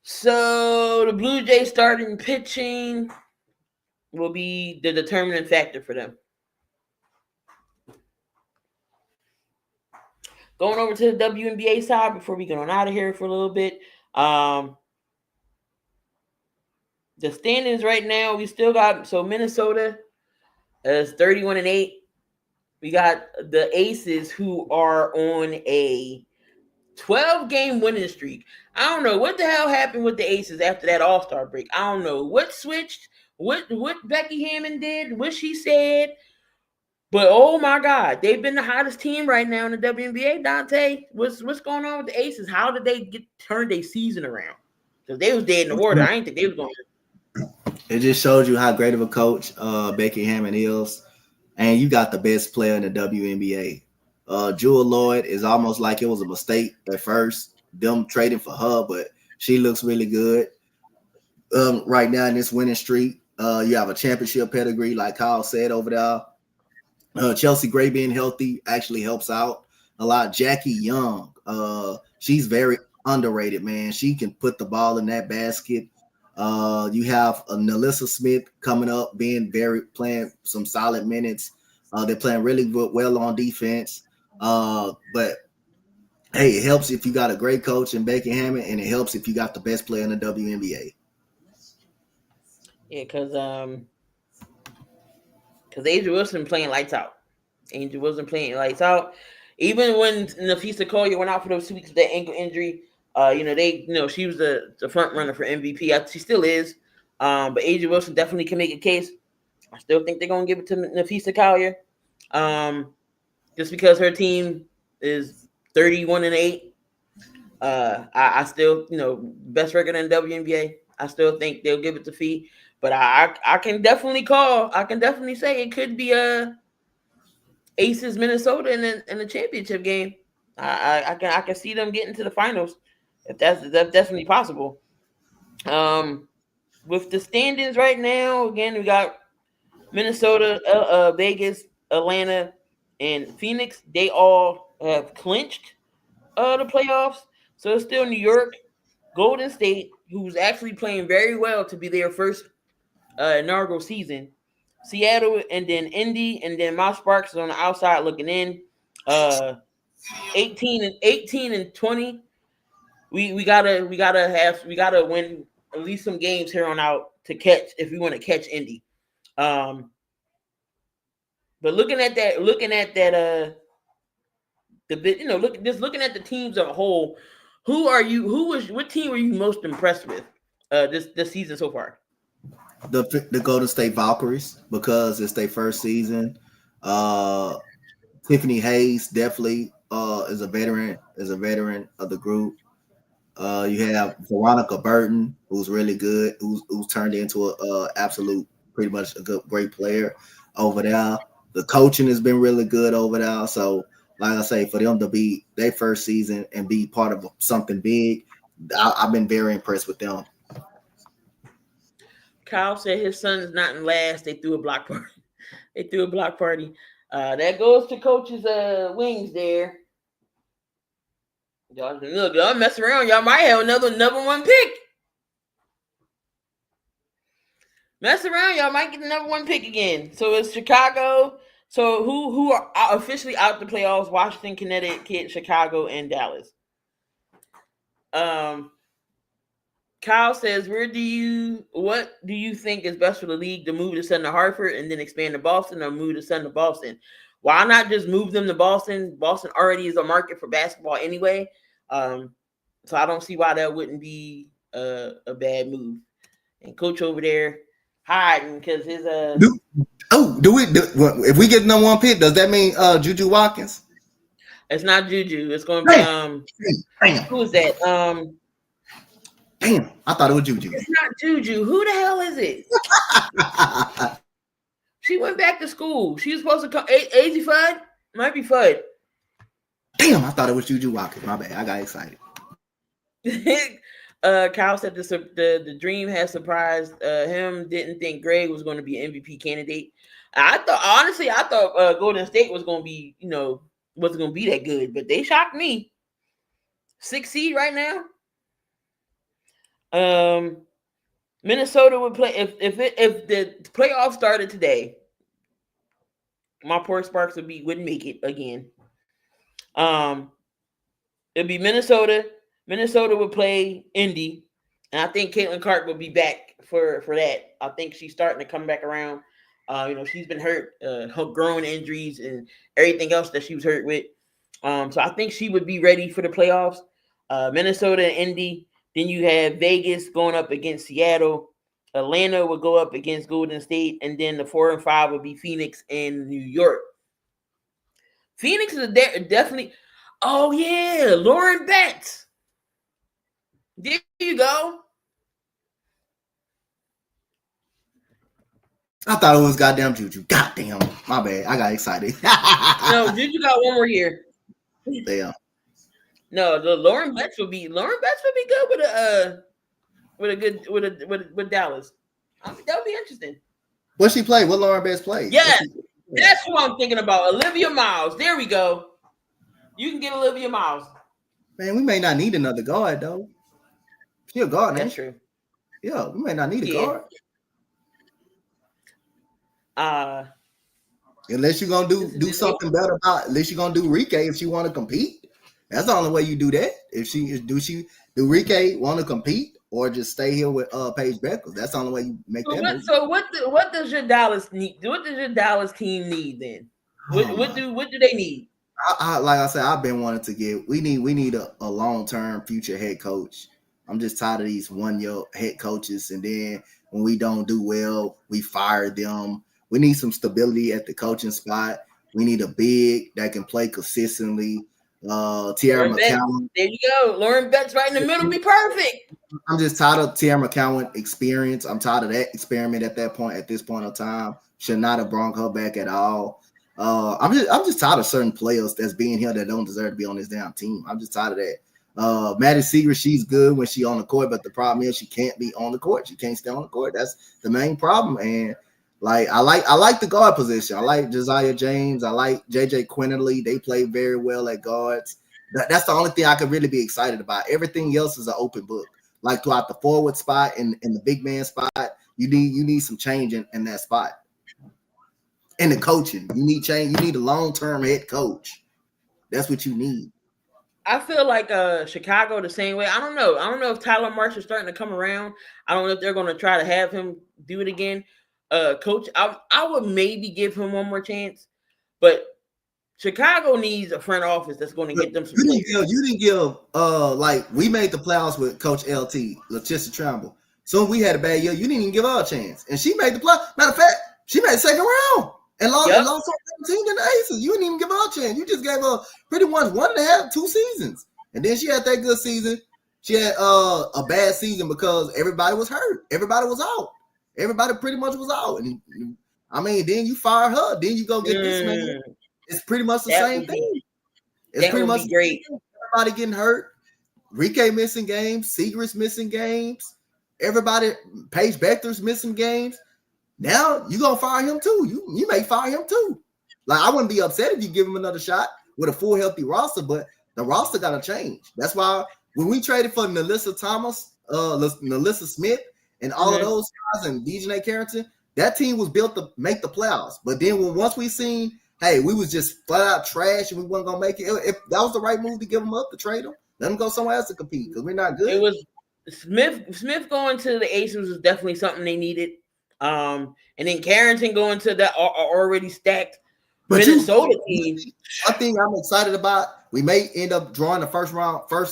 So the Blue Jays starting pitching will be the determining factor for them. Going over to the WNBA side before we get on out of here for a little bit. The standings right now, we still got Minnesota is 31-8. We got the Aces who are on a 12-game winning streak. I don't know what the hell happened with the Aces after that All-Star break. I don't know what switched. what Becky Hammond did, what she said. But oh my God, they've been the hottest team right now in the WNBA. Donte, what's going on with the Aces? How did they turn their season around? Because they was dead in the water. I didn't think they was going to. It just shows you how great of a coach Becky Hammond is, and you got the best player in the WNBA. Jewel Lloyd is almost like it was a mistake at first, them trading for her, but she looks really good right now in this winning streak. You have a championship pedigree, like Kyle said over there. Chelsea Gray being healthy actually helps out a lot. Jackie Young, she's very underrated, man. She can put the ball in that basket. You have Nalissa Smith coming up, playing some solid minutes. They're playing really well on defense. But hey, it helps if you got a great coach in Becky Hammond, and it helps if you got the best player in the WNBA. Yeah, because Angel Wilson playing lights out. Angel Wilson playing lights out. Even when Nafisa Collier went out for those 2 weeks with that ankle injury, she was the front runner for MVP. She still is. But Angel Wilson definitely can make a case. I still think they're gonna give it to Nafisa Collier. Just because her team is 31-8. I still, best record in WNBA. I still think they'll give it to Fee. But I can definitely say it could be Aces Minnesota in the championship game. I can see them getting to the finals if that's definitely possible. With the standings right now, again, we got Minnesota, Vegas, Atlanta, and Phoenix. They all have clinched the playoffs. So it's still New York, Golden State, who's actually playing very well to be their first inaugural season. Seattle, and then Indy, and then my Sparks is on the outside looking in. 18 and 20. We gotta win at least some games here on out to catch if we want to catch Indy. But looking at that, looking at the looking at the teams as a whole, what team were you most impressed with this season so far? The Golden State Valkyries, because it's their first season. Tiffany Hayes definitely is a veteran of the group. You have Veronica Burton, who's really good, who's turned into a absolute, pretty much a great player over there. The coaching has been really good over there. So, like I say, for them to be their first season and be part of something big, I've been very impressed with them. Kyle said his son's not in last. They threw a block party. That goes to Coach's wings there. Y'all mess around. Y'all might have another number one pick. Mess around. Y'all might get the number one pick again. So it's Chicago. So who are officially out the playoffs? Washington, Connecticut, Chicago, and Dallas. Kyle says, what do you think is best for the league, to move the Sun to Hartford and then expand to Boston, or move the Sun to Boston? Why not just move them to Boston? Boston already is a market for basketball anyway. So I don't see why that wouldn't be a bad move. And Coach over there hiding because his if we get number one pick, does that mean Juju Watkins? It's not Juju. It's going to be who is that? Damn, I thought it was Juju. It's not Juju. Who the hell is it? She went back to school. She was supposed to come. AZ Fudd? Might be Fudd. Damn, I thought it was Juju Watkins. My bad. I got excited. Kyle said the dream has surprised him. Didn't think Greg was going to be an MVP candidate. I thought Golden State was going to be, wasn't going to be that good, but they shocked me. 6th seed right now. Minnesota would play if the playoffs started today. My poor Sparks wouldn't make it again. It'd be Minnesota. Minnesota would play Indy, and I think Caitlin Clark would be back for that. I think she's starting to come back around. She's been hurt, growing injuries and everything else that she was hurt with. So I think she would be ready for the playoffs. Minnesota and Indy. Then you have Vegas going up against Seattle. Atlanta would go up against Golden State, and then the 4 and 5 would be Phoenix and New York. Phoenix is definitely. Oh yeah, Lauren Betts. There you go. I thought it was goddamn Juju. Goddamn, my bad. I got excited. No, Juju got one more year. Damn. No, the Lauren Betts would be good with Dallas. That would be interesting. What she played? What Lauren Betts played? Yes, that's what I'm thinking about. Olivia Miles. There we go. You can get Olivia Miles. Man, we may not need another guard though. She a guard, That's true. Yeah, we may not need a guard. Unless you're gonna do something better about. Unless you're gonna do Rike if she want to compete. That's the only way you do that. If do Rike want to compete or just stay here with Paige Beckers? That's the only way you make that move. So what does your Dallas need? What does your Dallas team need then? What do they need? Like I said, I've been wanting to get. We need a long-term future head coach. I'm just tired of these 1-year head coaches, and then when we don't do well, we fire them. We need some stability at the coaching spot. We need a big that can play consistently. Tiara McCowan. There you go. Lauren Betts right in the middle be perfect. I'm just tired of Tiara McCowan experience. I'm tired of that experiment at this point of time. Should not have brought her back at all. I'm just tired of certain players that's being here that don't deserve to be on this damn team. I'm just tired of that. Maddie Seeger, she's good when she's on the court, but the problem is she can't be on the court. She can't stay on the court. That's the main problem. And I like the guard position. I like Josiah James. I like JJ Quinterly. They play very well at guards. That's the only thing I could really be excited about. Everything else is an open book. Like throughout the forward spot and the big man spot, you need some change in that spot. And the coaching, you need change. You need a long-term head coach. That's what you need. I feel like Chicago the same way. I don't know if Tyler Marsh is starting to come around. I don't know if they're going to try to have him do it again. Coach, I would maybe give him one more chance, but Chicago needs a front office that's going to get them some. You didn't give like we made the playoffs with Coach LT, Letitia Trimble. So we had a bad year. You didn't even give her a chance, and she made the play. Matter of fact, she made the second round and lost 17 in the Aces. You didn't even give her a chance. You just gave her pretty much 1.5, 2 seasons, and then she had that good season. She had a bad season because everybody was hurt. Everybody was out. Everybody pretty much was out. And I mean, then you fire her. Then you go get this man. It's pretty much the same thing. It's pretty much great. Everybody getting hurt. Rike missing games. Seager's missing games. Everybody, Paige Beckler's missing games. Now you gonna fire him too. You may fire him too. Like I wouldn't be upset if you give him another shot with a full healthy roster, but the roster gotta change. That's why when we traded for Nalissa Thomas, Nalissa Smith, and all of those guys and DJ Carrington, that team was built to make the playoffs. But then once we seen, hey, we was just flat out trash and we wasn't gonna make it. If that was the right move to give them up, to trade them, let them go somewhere else to compete because we're not good. It was Smith going to the Aces was definitely something they needed. And then Carrington going to that already stacked Minnesota team. One thing I'm excited about, we may end up drawing the first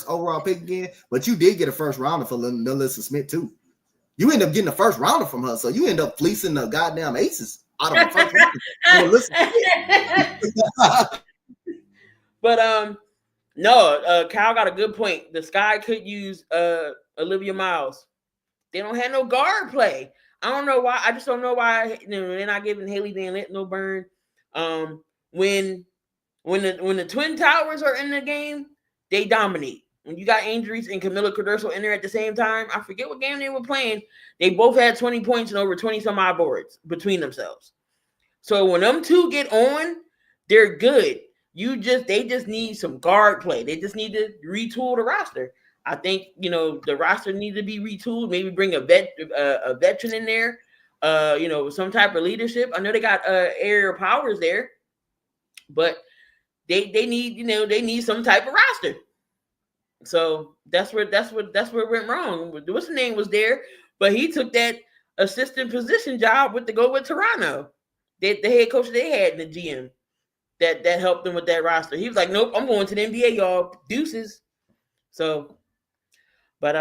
overall pick again, but you did get a first rounder for Nalissa Smith too. You end up getting a first rounder from her, so you end up fleecing the goddamn Aces out of the first round. But no, Kyle got a good point. The Sky could use Olivia Miles. They don't have no guard play. I don't know why. I just don't know why they're not giving Haley Van Lent no burn. When the Twin Towers are in the game, they dominate. When you got injuries and Camila Cardoso in there at the same time, I forget what game they were playing. They both had 20 points and over 20 some odd boards between themselves. So when them two get on, they're good. They just need some guard play. They just need to retool the roster. I think the roster needs to be retooled. Maybe bring a veteran in there. Some type of leadership. I know they got Ariel Powers there, but they need some type of roster. So that's where it went wrong. What's the name was there, but he took that assistant position job with Toronto. The head coach they had in the GM that helped them with that roster. He was like, nope, I'm going to the NBA, y'all. Deuces. So, but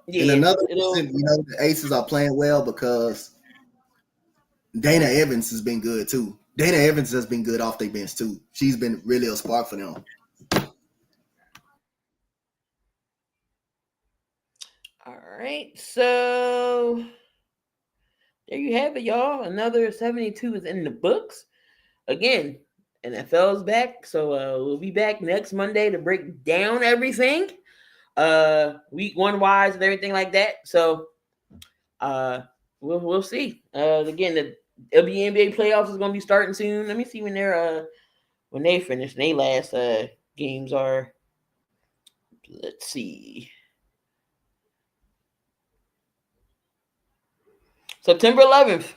Yeah, and another reason, the Aces are playing well because Dana Evans has been good too. Dana Evans has been good off their bench too. She's been really a spark for them. All right, so there you have it, y'all. Another 72 is in the books. Again, NFL's back, so we'll be back next Monday to break down everything, week 1 wise and everything like that. So we'll see. Again, the WNBA playoffs is gonna be starting soon. Let me see when they finish. Their last games are. Let's see. September 11th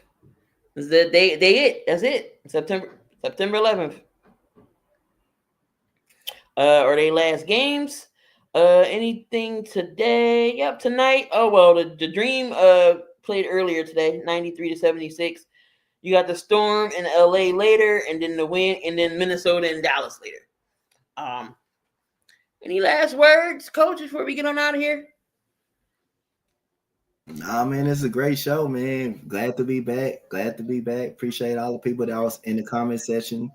is the day. That's it. September 11th. Are they last games? Anything today? Yep, tonight. Oh well, the Dream played earlier today, 93-76. You got the Storm in LA later, and then the Win, and then Minnesota and Dallas later. Any last words, Coach, before we get on out of here? Nah, man, it's a great show, man. Glad to be back. Appreciate all the people that was in the comment section,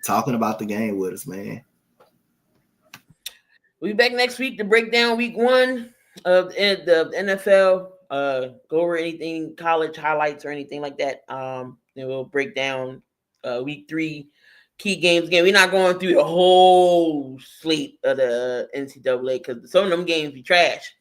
talking about the game with us, man. We'll be back next week to break down week 1 of the NFL. Go over anything, college highlights or anything like that. Then we'll break down week 3 key games. Again, we're not going through the whole slate of the NCAA because some of them games be trash.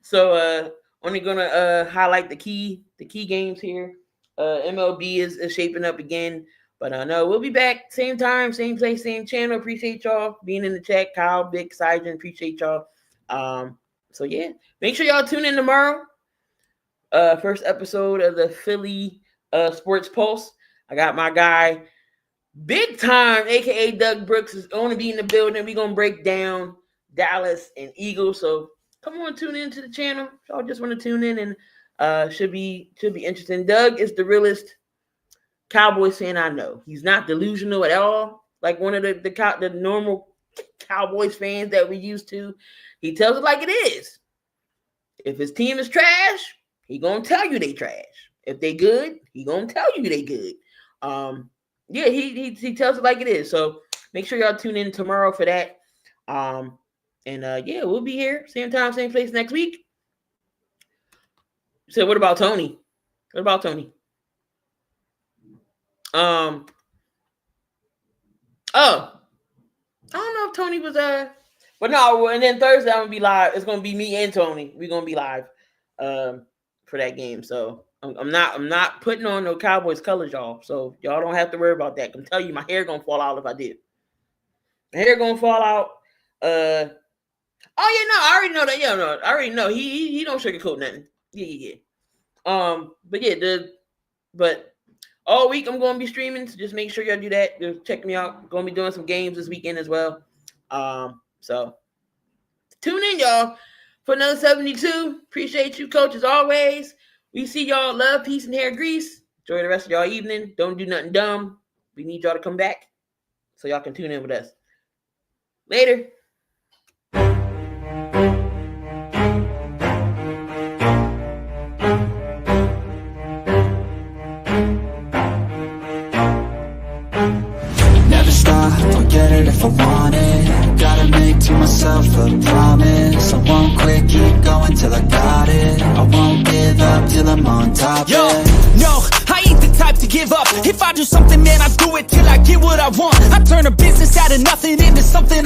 So only gonna highlight the key games here. MLB is shaping up again, but no, we'll be back same time, same place, same channel. Appreciate y'all being in the chat. Kyle, Big, Sijan, appreciate y'all. So yeah, make sure y'all tune in tomorrow. First episode of the Philly Sports Pulse. I got my guy Big Time, aka Doug Brooks, is going to be in the building. We're gonna break down Dallas and Eagles. So come on, tune into the channel. Y'all just want to tune in and should be interesting. Doug is the realest Cowboys fan I know. He's not delusional at all, like one of the normal Cowboys fans that we used to. He tells it like it is. If his team is trash, he gonna tell you they trash. If they good, he gonna tell you they good. Yeah, he tells it like it is. So make sure y'all tune in tomorrow for that. Yeah, we'll be here same time, same place next week. So what about Tony? I don't know if Tony was but no, and then Thursday I'm gonna be live. It's gonna be me and Tony. We're gonna be live for that game. So I'm not putting on no Cowboys colors, y'all. So y'all don't have to worry about that. I'm telling you, my hair gonna fall out if I did. My hair gonna fall out. Oh yeah, no, I already know that. Yeah, no, I already know. He don't sugarcoat nothing. Yeah. But all week I'm gonna be streaming, so just make sure y'all do that. Just check me out. Gonna be doing some games this weekend as well. So tune in, y'all, for another 72. Appreciate you, Coach, as always. We see y'all. Love, peace, and hair grease. Enjoy the rest of y'all evening. Don't do nothing dumb. We need y'all to come back so y'all can tune in with us. Later. I'll get it if I want it. Gotta make to myself a promise. I won't quit, keep going till I got it. I won't give up till I'm on top. Yo, no, I ain't the type to give up. If I do something, man, I do it till I get what I want. I turn a business out of nothing into something